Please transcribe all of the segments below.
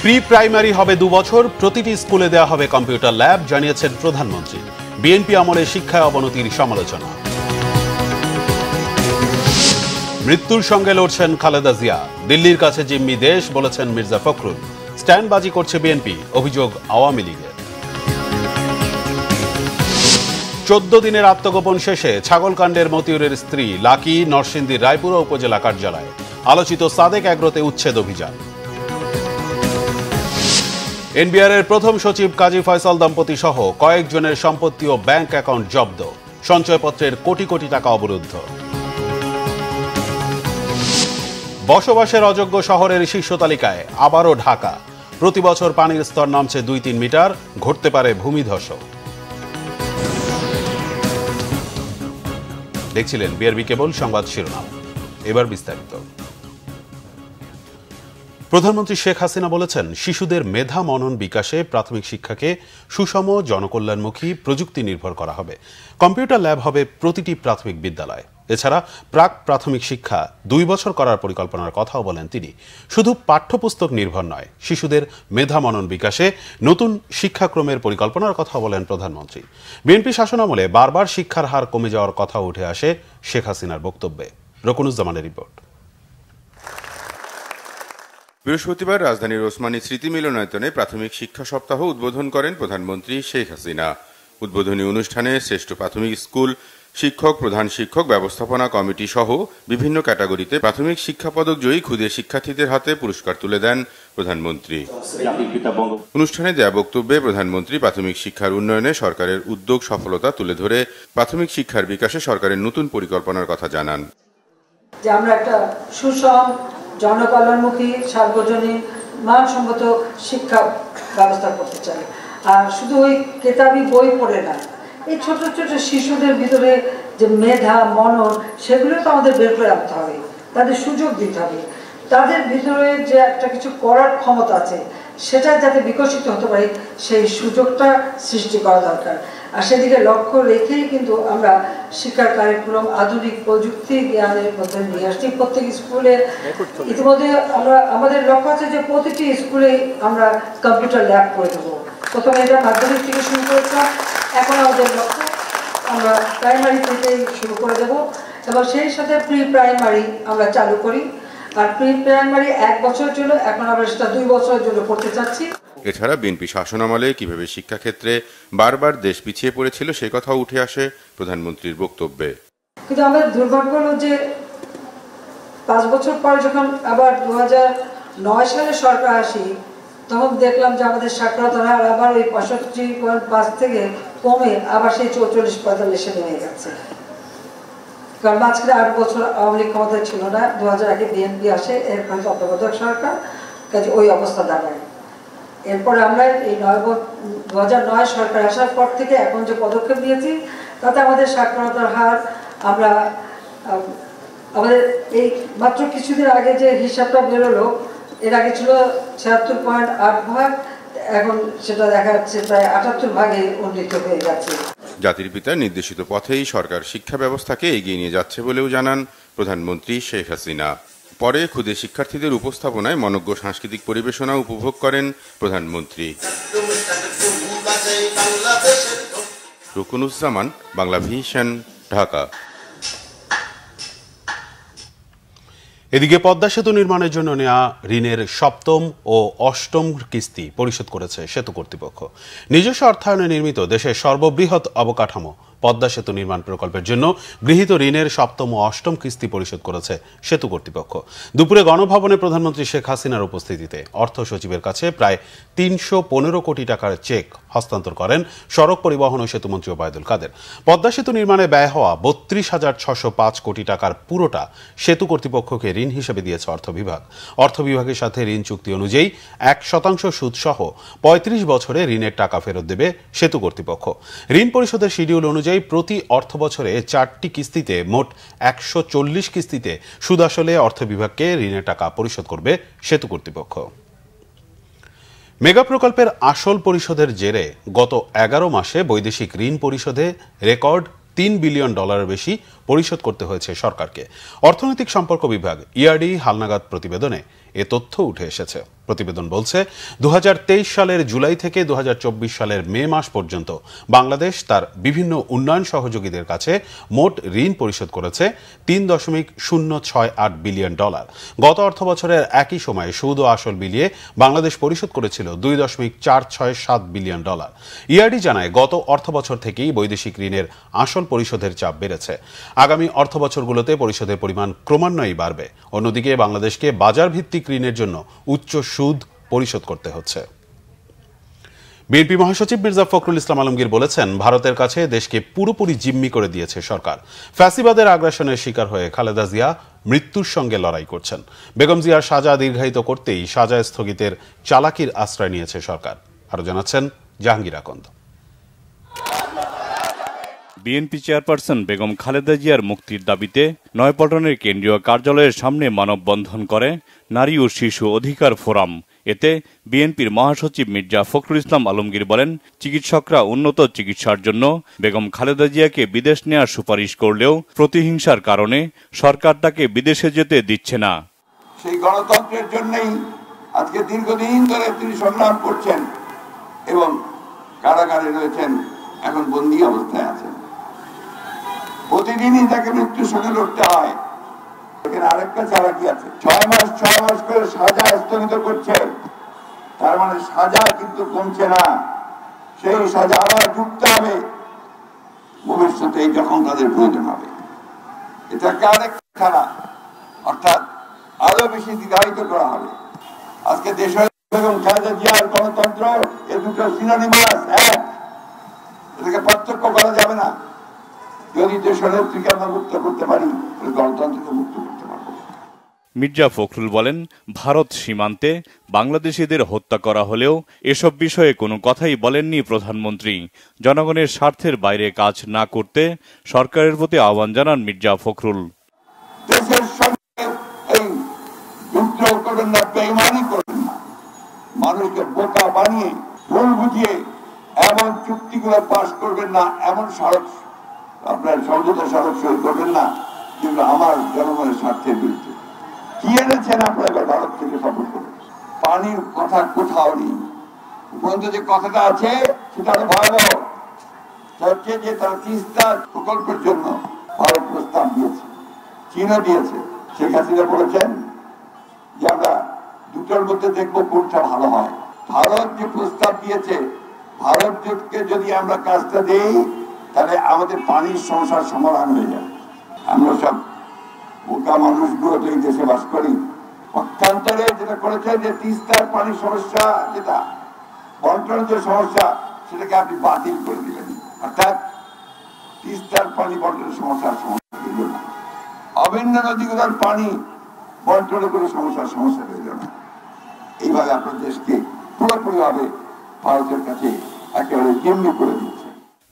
Pre primary হবে 2 বছর, প্রতিটি স্কুলে দেওয়া হবে কম্পিউটার ল্যাব, জানিয়েছেন প্রধানমন্ত্রী। বিএনপি আমলে শিক্ষায় অবনতির সমালোচনা। মৃত্যুর সঙ্গে লড়ছেন খালেদা জিয়া, দিল্লির কাছে জিম্মি দেশ, বলেছেন মির্জা ফখরুল। স্ট্যান্ডবাজি করছে বিএনপি, অভিযোগ আওয়ামী লীগের। 14 দিনের আত্মগোপন শেষে ছাগলকাণ্ডের মতিউরের স্ত্রী লাকি নরসিংদীর রায়পুরা উপজেলা কার্যালয়ে। আলোচিত সাদেক এগ্রোতে উচ্ছেদ অভিযান। এনবিআরের প্রথম সচিব কাজী ফয়সাল দম্পতি সহ কয়েকজনের সম্পত্তি ও ব্যাংক অ্যাকাউন্ট জব্দ, সঞ্চয়পত্রের কোটি কোটি টাকা অবরুদ্ধ। বসবাসের অযোগ্য শহরের শীর্ষ তালিকায় আবারও ঢাকা। প্রতি বছর পানির স্তর নামছে 2-3 মিটার, ঘটতে পারে ভূমিধস। দেখছিলেন বিআরবি কেবল সংবাদ শিরোনাম, এবার বিস্তারিত। প্রধানমন্ত্রী শেখ হাসিনা বলেছেন, শিশুদের মেধা মনন বিকাশে প্রাথমিক শিক্ষাকে সুষম, জনকল্যাণমুখী, প্রযুক্তি নির্ভর করা হবে। কম্পিউটার ল্যাব হবে প্রতিটি প্রাথমিক বিদ্যালয়। এছাড়া প্রাক প্রাথমিক শিক্ষা 2 বছর করার পরিকল্পনার কথাও বলেন তিনি। শুধু পাঠ্যপুস্তক নির্ভর নয়, শিশুদের মেধা মনন বিকাশে নতুন শিক্ষাক্রমের পরিকল্পনার কথা বলেন প্রধানমন্ত্রী। বিএনপি শাসনামলে বারবার শিক্ষার হার কমে যাওয়ার কথা উঠে আসে শেখ হাসিনার বক্তব্যে। রকুনুজ্জামানের রিপোর্ট। বৃহস্পতিবার রাজধানীর ওসমানী স্মৃতি মিলনায়তনে প্রাথমিক শিক্ষা সপ্তাহ উদ্বোধন করেন প্রধানমন্ত্রী শেখ হাসিনা। উদ্বোধনী অনুষ্ঠানে শ্রেষ্ঠ প্রাথমিক স্কুল শিক্ষক, প্রধান শিক্ষক, ব্যবস্থাপনা কমিটি সহ বিভিন্ন ক্যাটাগরিতে প্রাথমিক শিক্ষা পদক জয়ী ক্ষুদে শিক্ষার্থীদের হাতে পুরস্কার তুলে দেন প্রধানমন্ত্রী। অনুষ্ঠানে দেয়া বক্তব্যে প্রধানমন্ত্রী প্রাথমিক শিক্ষার উন্নয়নে সরকারের উদ্যোগ, সফলতা তুলে ধরে প্রাথমিক শিক্ষার বিকাশে সরকারের নতুন পরিকল্পনার কথা জানান। যে আমরা একটা সুষম, জনকল্যাণমুখী, সার্বজনীন, মানসম্মত শিক্ষা ব্যবস্থা করতে চাই। আর শুধু ওই কেতাবি বই পড়ে না, এই ছোট ছোট শিশুদের ভিতরে যে মেধা, মনন, সেগুলো তো আমাদের বের করে আনতে হবে, তাদের সুযোগ দিতে হবে। তাদের ভিতরে যে একটা কিছু করার ক্ষমতা আছে, সেটা যাতে বিকশিত হতে পারে, সেই সুযোগটা সৃষ্টি করা দরকার। আর সেদিকে লক্ষ্য রেখেই কিন্তু আমরা শিক্ষার কারিকুলাম আধুনিক প্রযুক্তি জ্ঞানের মধ্যে নিয়ে আসছি প্রত্যেক স্কুলে। ইতিমধ্যে আমাদের লক্ষ্য আছে যে প্রতিটি স্কুলে আমরা কম্পিউটার ল্যাব করে দেবো। প্রথমে এটা মাধ্যমিক থেকে শুরু করেছিলাম, এখন আমাদের লক্ষ্য আমরা প্রাইমারি থেকেই শুরু করে দেবো এবং সেই সাথে প্রি প্রাইমারি আমরা চালু করি। আর প্রি প্রাইমারি 1 বছরের জন্য, এখন আমরা সেটা 2 বছরের জন্য করতে চাচ্ছি। এছাড়া বিএনপি শাসনামলে কিভাবে শিক্ষাক্ষেত্রে বারবার দেশ পিছিয়ে পড়েছিল সে কথাও উঠে আসে প্রধানমন্ত্রীর বক্তব্যে। কিন্তু আমাদের দুর্ভাগ্য হলো যে 5 বছর পরে যখন আবার 2009 সালে সরকার আসি, তখন দেখলাম যে আমাদের সাক্ষরতার হার আবার ওই 65.5 থেকে কমে আবার সেই 44-45-এ নেমে গেছে। কারণ মাঝখানে 8 বছর আওয়ামী লীগ ক্ষমতায় ছিল না, 2001-এ বিএনপি আসে, এরপরে তত্ত্বাবধায়ক সরকার, কাজে ওই অবস্থা দাঁড়ায়। এরপরে আমরা এই 2009 সরকার আসার পর থেকে এখন যে পদক্ষেপ নিয়েছি, তাতে আমাদের সাক্ষরতার হার আমরা আমাদের এই মাত্র কিছুদিন আগে যে হিসাবটা বেরোলো, এর আগে ছিল 76.8 ভাগ, এখন সেটা দেখা যাচ্ছে প্রায় 78 ভাগে উন্নীত হয়ে যাচ্ছে। জাতির পিতার নির্দেশিত পথেই সরকার শিক্ষা ব্যবস্থাকে এগিয়ে নিয়ে যাচ্ছে বলেও জানান প্রধানমন্ত্রী শেখ হাসিনা। পরে ক্ষুদে শিক্ষার্থীদের উপস্থাপনায় মনোজ্ঞ সাংস্কৃতিক পরিবেশনা উপভোগ করেন প্রধানমন্ত্রী। রকুনুজ্জামান, বাংলা ভিশন, ঢাকা। এদিকে পদ্মা সেতু নির্মাণের জন্য নেওয়া ঋণের 7ম ও 8ম কিস্তি পরিশোধ করেছে সেতু কর্তৃপক্ষ। নিজস্ব অর্থায়নে নির্মিত দেশের সর্ববৃহৎ অবকাঠামো পদ্মা সেতু নির্মাণ প্রকল্পের জন্য গৃহীত ঋণের 7ম ও 8ম কিস্তি পরিশোধ করেছে সেতু কর্তৃপক্ষ। দুপুরে গণভবনে প্রধানমন্ত্রী শেখ হাসিনার উপস্থিতিতে অর্থ সচিবের কাছে প্রায় 315 কোটি টাকার চেক হস্তান্তর করেন সড়ক পরিবহন ও সেতুমন্ত্রী ওবায়দুল কাদের। পদ্মা সেতু নির্মাণে ব্যয় হওয়া 32,605 কোটি টাকার পুরোটা সেতু কর্তৃপক্ষকে ঋণ হিসেবে দিয়েছে অর্থ বিভাগ। অর্থ বিভাগের সাথে ঋণ চুক্তি অনুযায়ী 1% সুদ সহ 35 বছরে ঋণের টাকা ফেরত দেবে সেতু কর্তৃপক্ষ। ঋণ পরিশোধের শিডিউল অনুযায়ী প্রতি অর্থ বছরে 4টি কিস্তিতে মোট 140 কিস্তিতে সুদ আসলে অর্থ বিভাগকে ঋণের টাকা পরিশোধ করবে সেতু কর্তৃপক্ষ। মেগা প্রকল্পের আসল পরিশোধের জেরে গত 11 মাসে বৈদেশিক ঋণ পরিশোধে রেকর্ড $3 বিলিয়ন বেশি পরিশোধ করতে হয়েছে সরকারকে। অর্থনৈতিক সম্পর্ক বিভাগ ইআরডি হালনাগাদ প্রতিবেদনে এ তথ্য উঠে এসেছে। প্রতিবেদন বলছে 2023 সালের জুলাই থেকে 2024 সালের মে মাস পর্যন্ত বাংলাদেশ তার বিভিন্ন উন্নয়ন সহযোগীদের কাছে মোট ঋণ পরিশোধ করেছে $3.068 বিলিয়ন। গত অর্থবছরের একই সময়ে সুদ ও আসল মিলিয়ে বাংলাদেশ পরিশোধ করেছিল $2.467 বিলিয়ন। ইআরডি জানায় গত অর্থবছর থেকেই বৈদেশিক ঋণের আসল পরিশোধের চাপ বেড়েছে। আগামী অর্থবছরগুলোতে পরিশোধের পরিমাণ ক্রমান্বয়েই বাড়বে। অন্যদিকে বাংলাদেশকে বাজার ভিত্তিক ঋণের জন্য উচ্চ সুদ পরিশোধ করতে হচ্ছে। বিএনপি মহাসচিব মির্জা ফখরুল ইসলাম আলমগীর বলেছেন, ভারতের কাছে দেশকে পুরোপুরি জিম্মি করে দিয়েছে সরকার। ফ্যাসিবাদের আগ্রাসনের শিকার হয়ে খালেদা জিয়া মৃত্যুর সঙ্গে লড়াই করছেন। বেগম জিয়ার সাজা দীর্ঘায়িত করতেই সাজা স্থগিতের চালাকির আশ্রয় নিয়েছে সরকার। আরো জানাচ্ছেন জাহাঙ্গীর আকন্দ। বিএনপি চেয়ারপারসন বেগম খালেদা জিয়ার মুক্তির দাবিতে নয়াপল্টনের কেন্দ্রীয় কার্যালয়ের সামনে মানববন্ধন করে নারী ও শিশু অধিকার ফোরাম। এতে বিএনপির মহাসচিব মির্জা ফখরুল ইসলাম আলমগীর বলেন, চিকিৎসকরা উন্নত চিকিৎসার জন্য বেগম খালেদা জিয়াকে বিদেশ নেওয়ার সুপারিশ করলেও প্রতিহিংসার কারণে সরকার তাকে বিদেশে যেতে দিচ্ছে না। সেই গণতন্ত্রের জন্যই আজকে দীর্ঘদিন ধরে তিনি সংগ্রাম করছেন এবং কারাগারে রয়েছেন, এখন বন্দী অবস্থায় আছেন। প্রতিদিনই তাকে মৃত্যুর সঙ্গে লড়তে হয়। এখানে আরেকটা চালাকি আছে, 6 মাস করে সাজা স্থগিত করছে। তার মানে সাজা কিন্তু কমছে না, সেই সাজা আবার যুক্ত হবে ভবিষ্যতে যখন তাদের প্রয়োজন হবে। এটাকে আরেকটা খেলা, অর্থাৎ আরো বেশি দীর্ঘায়িত করা হবে। আজকে দেশের বেগম খালেদা জিয়ার গণতন্ত্র, এ দুটো সিনোনিমাস এক, এটাকে পার্থক্য করা যাবে না। যদি দেশের নেত্রীকে আমরা মুক্ত করতে পারি, গণতন্ত্রকে মুক্ত করতে পারবো। মির্জা ফখরুল বলেন, ভারত সীমান্তে বাংলাদেশিদের হত্যা করা হলেও এসব বিষয়ে কোনো কথাই বলেননি প্রধানমন্ত্রী। জনগণের স্বার্থের বাইরে কাজ না করতে সরকারের প্রতি আহ্বান জানান মির্জা ফখরুল। দেশের সঙ্গে এই বিদ্রোহ করবেন না, বেইমানি করবেন না, মানুষকে বোকা বানিয়ে ভুল বুঝিয়ে এমন চুক্তিগুলো পাশ করবেন না, এমন স্মারক আপনার সমঝোতা স্মারক সই করবেন না যেগুলো আমার জনগণের স্বার্থের বিরুদ্ধে। কি এনেছেন আপনারা এবার ভারত থেকে সফর করে? পানির কথা কোথাও নেই। উপরন্তু যে কথাটা আছে সেটা আরো ভয়াবহ, হচ্ছে যে তারা তিস্তা প্রকল্পের জন্য ভারত প্রস্তাব দিয়েছে, চীনও দিয়েছে। শেখ হাসিনা বলেছেন যে আমরা দুটোর মধ্যে দেখবো কোনটা ভালো হয়। ভারত যে প্রস্তাব দিয়েছে, ভারতকে যদি আমরা কাজটা দেই তাহলে আমাদের পানির সমস্যার সমাধান হয়ে যায়। আমরা সব বোকা মানুষগুলো তো এই দেশে বাস করি। পক্ষান্তরে যেটা করেছে যে তিস্তার পানির সমস্যা, যেটা বন্টনের যে সমস্যা, সেটাকে আপনি বাতিল করে দিলেন। অর্থাৎ তিস্তার পানি বন্টনের সমস্যার সমস্যা হইল না, অভিন্ন নদীগুলোর পানি বন্টনের কোনো সমস্যার সমস্যা হইল না। এইভাবে আপনার দেশকে পুরোপুরিভাবে ভারতের কাছে একেবারে জিম্মি করে দিচ্ছে।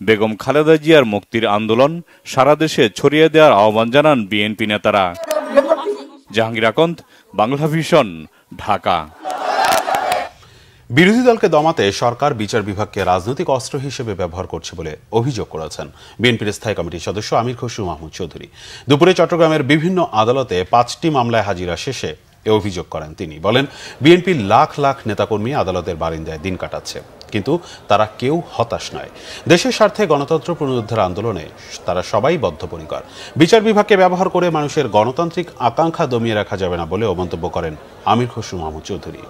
বেগম খালেদা জিয়ার মুক্তির আন্দোলন সারা দেশে ছড়িয়ে দেওয়ার আহ্বান জানান বিএনপি নেতারা। জাহাঙ্গীর আকন্দ, বাংলা ভিশন, ঢাকা। বিরোধী দলকে দমাতে সরকার বিচার বিভাগকে রাজনৈতিক অস্ত্র হিসেবে ব্যবহার করছে বলে অভিযোগ করেছেন বিএনপির স্থায়ী কমিটির সদস্য আমির খসরু মাহমুদ চৌধুরী। দুপুরে চট্টগ্রামের বিভিন্ন আদালতে 5টি মামলায় হাজিরা শেষে এ অভিযোগ করেন তিনি। বলেন, বিএনপির লাখ লাখ নেতাকর্মী আদালতের বারিন্দায় দিন কাটাচ্ছে, কিন্তু তারা কেউ হতাশ নয়। দেশের স্বার্থে গণতন্ত্র পুনরুদ্ধার আন্দোলনে তারা সবাই বদ্ধপরিকর। বিচার বিভাগকে ব্যবহার করে মানুষের গণতান্ত্রিক আকাঙ্ক্ষা দমিয়ে রাখা যাবে না বলেও মন্তব্য করেন আমির খসরু মাহমুদ চৌধুরী।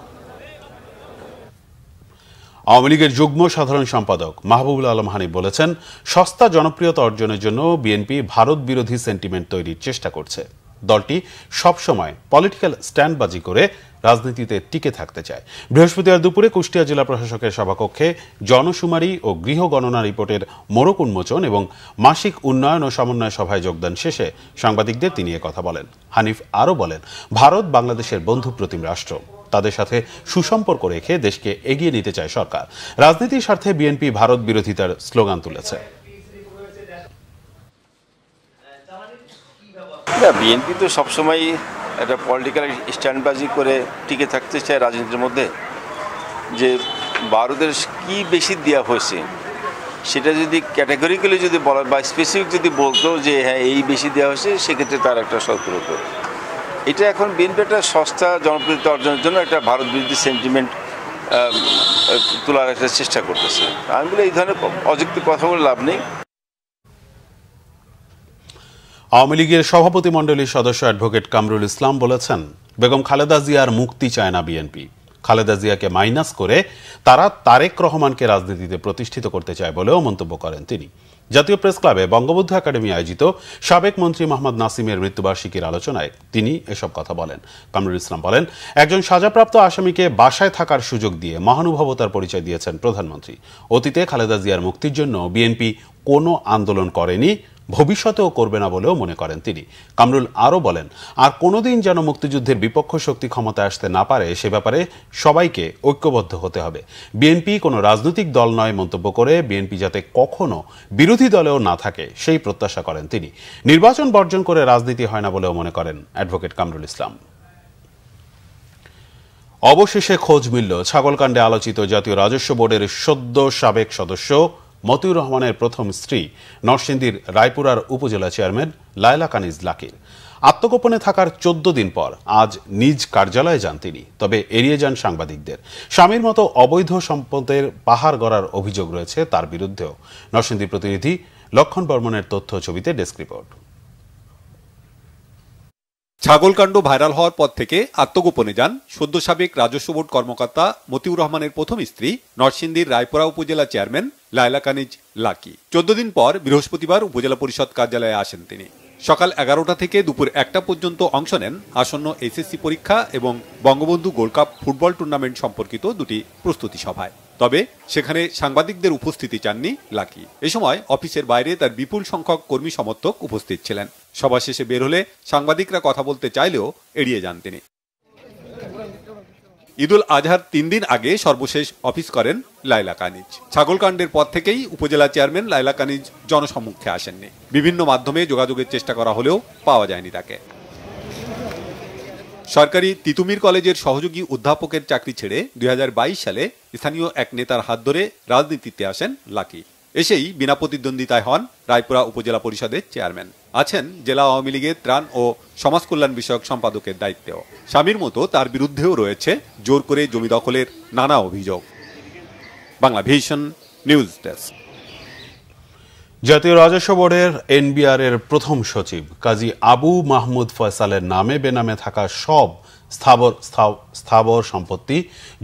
আওয়ামী লীগের যুগ্ম সাধারণ সম্পাদক মাহবুবুল আলম হানিফ বলেছেন, সস্তা জনপ্রিয়তা অর্জনের জন্য বিএনপি ভারত বিরোধী সেন্টিমেন্ট তৈরির চেষ্টা করছে। দলটি সবসময় পলিটিক্যাল স্ট্যান্ডবাজি করে রাজনীতিতে টিকে থাকতে চায়। বৃহস্পতিবার দুপুরে কুষ্টিয়া জেলা প্রশাসকের সভাকক্ষে জনশুমারি ও গৃহ গণনা রিপোর্টের মোড়ক উন্মোচন এবং মাসিক উন্নয়ন ও সমন্বয় সভায় যোগদান শেষে সাংবাদিকদের তিনি কথা বলেন। হানিফ আরও বলেন, ভারত বাংলাদেশের বন্ধুপ্রতিম রাষ্ট্র, তাদের সাথে সুসম্পর্ক রেখে দেশকে এগিয়ে নিতে চায় সরকার। রাজনীতির স্বার্থে বিএনপি ভারত বিরোধিতার স্লোগান তুলেছে। বিএনপি তো সবসময় একটা পলিটিক্যাল স্ট্যান্ডবাজি করে টিকে থাকতে চায় রাজনীতির মধ্যে। যে ভারতের কি বেশি দেওয়া হয়েছে সেটা যদি ক্যাটাগরিক্যালি যদি বলা বা স্পেসিফিক যদি বলতো যে হ্যাঁ এই বেশি দেওয়া হয়েছে, সেক্ষেত্রে তার একটা সতর্ক হতো। এটা এখন বিএনপি একটা সস্তা জনপ্রিয়তা অর্জনের জন্য একটা ভারত বিরোধী সেন্টিমেন্ট তোলার একটা চেষ্টা করতেছে। আমি বলি এই ধরনের অযৌক্তিক কথা বলে লাভ নেই। আওয়ামী লীগের সভাপতিমণ্ডলীর সদস্য অ্যাডভোকেট কামরুল ইসলাম বলেছেন, বেগম খালেদা জিয়ার মুক্তি চায় না বিএনপি। খালেদা জিয়াকে মাইনাস করে তারা তারেক রহমানকে রাজনীতিতে প্রতিষ্ঠিত করতে চায় বলেও মন্তব্য করেন তিনি। জাতীয় প্রেস ক্লাবে বঙ্গবন্ধু একাডেমি আয়োজিত সাবেক মন্ত্রী মোহাম্মদ নাসিমের মৃত্যুবার্ষিকীর আলোচনায় তিনি এসব কথা বলেন। কামরুল ইসলাম বলেন, একজন সাজাপ্রাপ্ত আসামিকে বাসায় থাকার সুযোগ দিয়ে মহানুভবতার পরিচয় দিয়েছেন প্রধানমন্ত্রী। অতীতে খালেদা জিয়ার মুক্তির জন্য বিএনপি কোনো আন্দোলন করেনি, ভবিষ্যতেও করবে না বলেও মনে করেন তিনি। কামরুল আরও বলেন, আর কোনোদিন যেন মুক্তিযুদ্ধের বিপক্ষ শক্তি ক্ষমতায় আসতে না পারে সে ব্যাপারে সবাইকে ঐক্যবদ্ধ হতে হবে। বিএনপি কোনো রাজনৈতিক দল নয় মন্তব্য করে বিএনপি যাতে কখনো বিরোধী দলেও না থাকে সেই প্রত্যাশা করেন তিনি। নির্বাচন বর্জন করে রাজনীতি হয় না বলেও মনে করেন অ্যাডভোকেট কামরুল ইসলাম। অবশেষে খোঁজ মিলল ছাগলকাণ্ডে আলোচিত জাতীয় রাজস্ব বোর্ডের সদ্য সাবেক সদস্য মতিউর রহমানের প্রথম স্ত্রী নরসিংদীর রায়পুরার উপজেলা চেয়ারম্যান লায়লা কানিজ লাকির। আত্মগোপনে থাকার 14 দিন পর আজ নিজ কার্যালয়ে যান তিনি, তবে এড়িয়ে যান সাংবাদিকদের। স্বামীর মতো অবৈধ সম্পদের পাহাড় গড়ার অভিযোগ রয়েছে তার বিরুদ্ধেও। নরসিংদী প্রতিনিধি লক্ষণ বর্মনের তথ্য ছবিতে ডেস্ক রিপোর্ট। ছাগলকাণ্ড ভাইরাল হওয়ার পর থেকে আত্মগোপনে যান সদ্য সাবেক রাজস্ব বোর্ড কর্মকর্তা মতিউর রহমানের প্রথম স্ত্রী নরসিংদীর রায়পুরা উপজেলা চেয়ারম্যান লায়লা কানিজ লাকি। 14 দিন পর বৃহস্পতিবার উপজেলা পরিষদ কার্যালয়ে আসেন তিনি। সকাল 11টা থেকে দুপুর 1টা পর্যন্ত অংশ নেন আসন্ন এসএসসি পরীক্ষা এবং Bangabandhu gold cup football tournament সম্পর্কিত দুটি প্রস্তুতি সভায়। তবে সেখানে সাংবাদিকদের উপস্থিতি চাননি লাকি। এ সময় অফিসের বাইরে তার বিপুল সংখ্যক কর্মী সমর্থক উপস্থিত ছিলেন। সভা শেষে বের হলে সাংবাদিকরা কথা বলতে চাইলেও এড়িয়ে যান তিনি। ঈদুল আজহার 3 দিন আগে সর্বশেষ অফিস করেন লায়লা কানিজ। ছাগলকাণ্ডের পর থেকেই উপজেলা চেয়ারম্যান লায়লা কানিজ জনসম্মুখে আসেননি। বিভিন্ন মাধ্যমে যোগাযোগের চেষ্টা করা হলেও পাওয়া যায়নি তাকে। সরকারি তিতুমির কলেজের সহযোগী অধ্যাপকের চাকরি ছেড়ে 2022 সালে স্থানীয় এক নেতার হাত ধরে রাজনীতিতে আসেন লাকি। এসেই বিনা প্রতিদ্বন্দ্বিতায় হন রায়পুরা উপজেলা পরিষদের চেয়ারম্যান। আছেন জেলা আওয়ামী লীগের ত্রাণ ও সমাজ কল্যাণ বিষয়ক সম্পাদকের দায়িত্বেও। স্বামীর মতো তার বিরুদ্ধেও রয়েছে জোর করে জমি দখলের নানা অভিযোগ। Bangla vision news desk. জাতীয় রাজস্ব বোর্ডের এনবিআর এর প্রথম সচিব কাজী আবু মাহমুদ ফয়সালের নামে বেনামে থাকা সব স্থাবর সম্পত্তি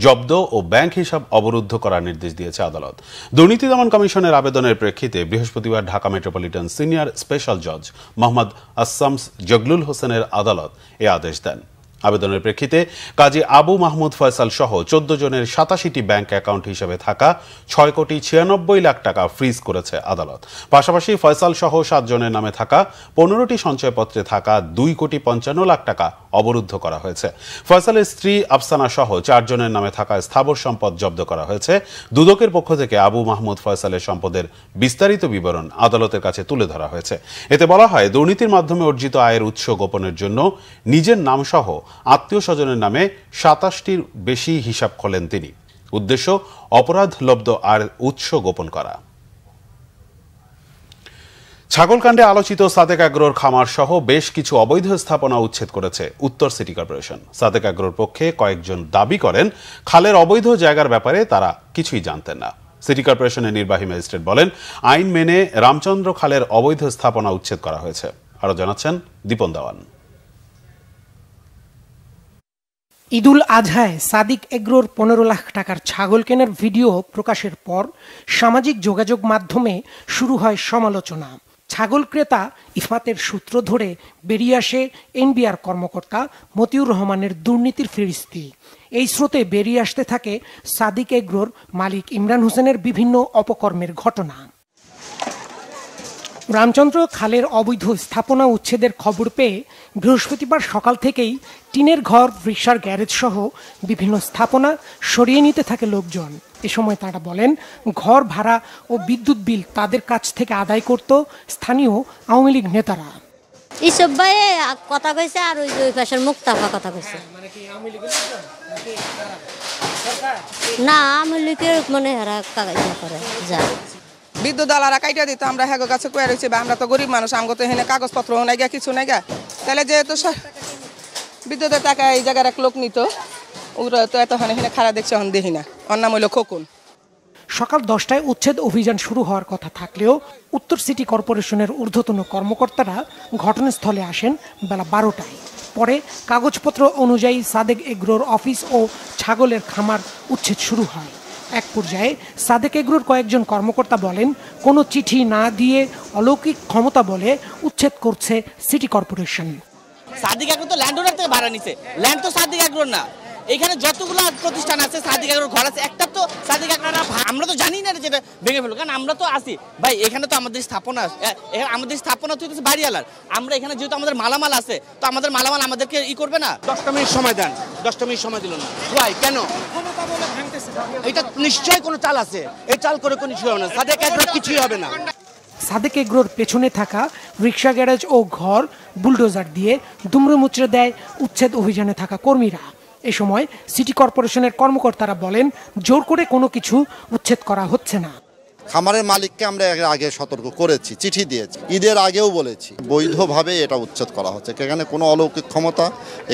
জব্দ ও ব্যাংক হিসাব অবরুদ্ধ করার নির্দেশ দিয়েছে আদালত। দুর্নীতি দমন কমিশনের আবেদনের প্রেক্ষিতে বৃহস্পতিবার ঢাকা মেট্রোপলিটন সিনিয়র স্পেশাল জজ মোহাম্মদ আসামস জগলুল হোসেনের আদালত এ আদেশ দেন। আবেদনের প্রেক্ষিতে কাজী আবু মাহমুদ ফয়সাল সহ 14 জনের 87টি ব্যাংক অ্যাকাউন্ট হিসেবে থাকা 6,96,00,000 টাকা ফ্রিজ করেছে আদালত। পাশাপাশি ফয়সাল সহ 7 জনের নামে থাকা 15টি সঞ্চয়পত্রে থাকা 2,55,00,000 টাকা অবরুদ্ধ করা হয়েছে। ফয়সালের স্ত্রী আফসানা সহ 4 জনের নামে থাকা স্থাবর সম্পদ জব্দ করা হয়েছে। দুদকের পক্ষ থেকে আবু মাহমুদ ফয়সালের সম্পদের বিস্তারিত বিবরণ আদালতের কাছে তুলে ধরা হয়েছে। এতে বলা হয়, দুর্নীতির মাধ্যমে অর্জিত আয়ের উৎস গোপনের জন্য নিজের নাম সহ আত্মীয় স্বজনের নামে 27টির বেশি হিসাব খোলেন তিনি। উদ্দেশ্য অপরাধ লব্ধ আর উৎস গোপন করা। ছাগলকাণ্ডে আলোচিত সাদেক অ্যাগ্রোর খামার সহ বেশ কিছু অবৈধ স্থাপনা উচ্ছেদ করেছে উত্তর সিটি কর্পোরেশন। সাদেক অ্যাগ্রোর পক্ষে কয়েকজন দাবি করেন, খালের অবৈধ জায়গার ব্যাপারে তারা কিছুই জানতেন না। সিটি কর্পোরেশনের নির্বাহী ম্যাজিস্ট্রেট বলেন, আইন মেনে রামচন্দ্র খালের অবৈধ স্থাপনা উচ্ছেদ করা হয়েছে। আরো জানাচ্ছেন দীপন দেওয়ান। ঈদুল আজহায় সাদিক এগ্রোর 15 লাখ টাকার ছাগল কেনার ভিডিও প্রকাশের পর সামাজিক যোগাযোগ মাধ্যমে শুরু হয় সমালোচনা। ছাগল ক্রেতা ইফাতের সূত্র ধরে বেরিয়ে আসে এনবিআর কর্মকর্তা মতিউর রহমানের দুর্নীতির ফিরিস্তি। এই স্রোতে বেরিয়ে আসতে থাকে সাদিক এগ্রোর মালিক ইমরান হোসেনের বিভিন্ন অপকর্মের ঘটনা। রামচন্দ্র খালের অবৈধ স্থাপনা উচ্ছেদের খবর পেয়ে বৃহস্পতিবার সকাল থেকেই টিনের ঘর, রিকশার গ্যারেজ সহ বিভিন্ন স্থাপনা সরিয়ে নিতে থাকে লোকজন। এ সময় তারা বলেন, ঘর ভাড়া ও বিদ্যুৎ বিল তাদের কাছ থেকে আদায় করত স্থানীয় আওয়ামী লীগ নেতারা। এইসব ভাই কথা কইছে আর ওই পাশের মুক্তাফা কথা কইছে। না, আওয়ামী লীগের মানে হারা কাগজ করে যা বিদ্যুৎ আলারা কাইটা দিত আমরা হ্যাগো কাছে কয়ে রয়েছি বা আমরা তো গরিব মানুষ আমগো তো এখানে কাগজপত্র নাই গা কিছু নাই গা, তাহলে যেহেতু বিদ্যুতের টাকা এই জায়গার এক লোক নিত ওরা তো এতখানে এখানে খারাপ দেখছে এখন দেখি না। ওর নাম হইল খোকন। সকাল 10টায় উচ্ছেদ অভিযান শুরু হওয়ার কথা থাকলেও উত্তর সিটি কর্পোরেশনের ঊর্ধ্বতন কর্মকর্তারা ঘটনাস্থলে আসেন বেলা 12টায়। পরে কাগজপত্র অনুযায়ী সাদেক এগ্রোর অফিস ও ছাগলের খামার উচ্ছেদ শুরু হয়। এক পর্যায়ে সাদেক এগ্রোর কয়েকজন কর্মকর্তা বলেন, কোনো চিঠি না দিয়ে অলৌকিক ক্ষমতা বলে উচ্ছেদ করছে সিটি কর্পোরেশন। সাদেক এগ্রো তো ল্যান্ড ওনার থেকে ভাড়া নিছে, ল্যান্ড তো সাদেক এগ্রোর না। এখানে যতগুলো প্রতিষ্ঠান আছে সাদেক এগ্রোর ঘর আছে, একটা তো সাদেক এগ্রোর না। আমরা তো জানি না যেটা ভেঙে ফেলবো, কারণ আমরা তো আছি ভাই, এখানে তো আমাদের স্থাপনা, আমাদের স্থাপনা তো বাড়িওয়ালার। আমরা এখানে যেহেতু আমাদের মালামাল আছে, তো আমাদের মালামাল আমাদেরকে করবে না। 10টা মিনিট সময় দেন, 10টা মিনিট সময় দিল না। ভাই কেন? এটা নিশ্চয়ই কোনো চাল আছে, এই চাল করে কোনো কিছু হবে না, সাদেক এগ্রোর কিছুই হবে না। সাদেক এগ্রোর পেছনে থাকা রিক্সা গ্যারেজ ও ঘর বুলডোজার দিয়ে দুমড়ে মুচড়ে দেয় উচ্ছেদ অভিযানে থাকা কর্মীরা। এ সময় সিটি কর্পোরেশনের কর্মকর্তারা বলেন, জোর করে কোনো কিছু উচ্ছেদ করা হচ্ছে না। খামারের মালিককে আমরা আগে সতর্ক করেছি, চিঠি দিয়েছি, ঈদের আগেও বলেছি বৈধভাবে এটা উচ্ছেদ করা হচ্ছে। এখানে কোনো অলৌকিক ক্ষমতা,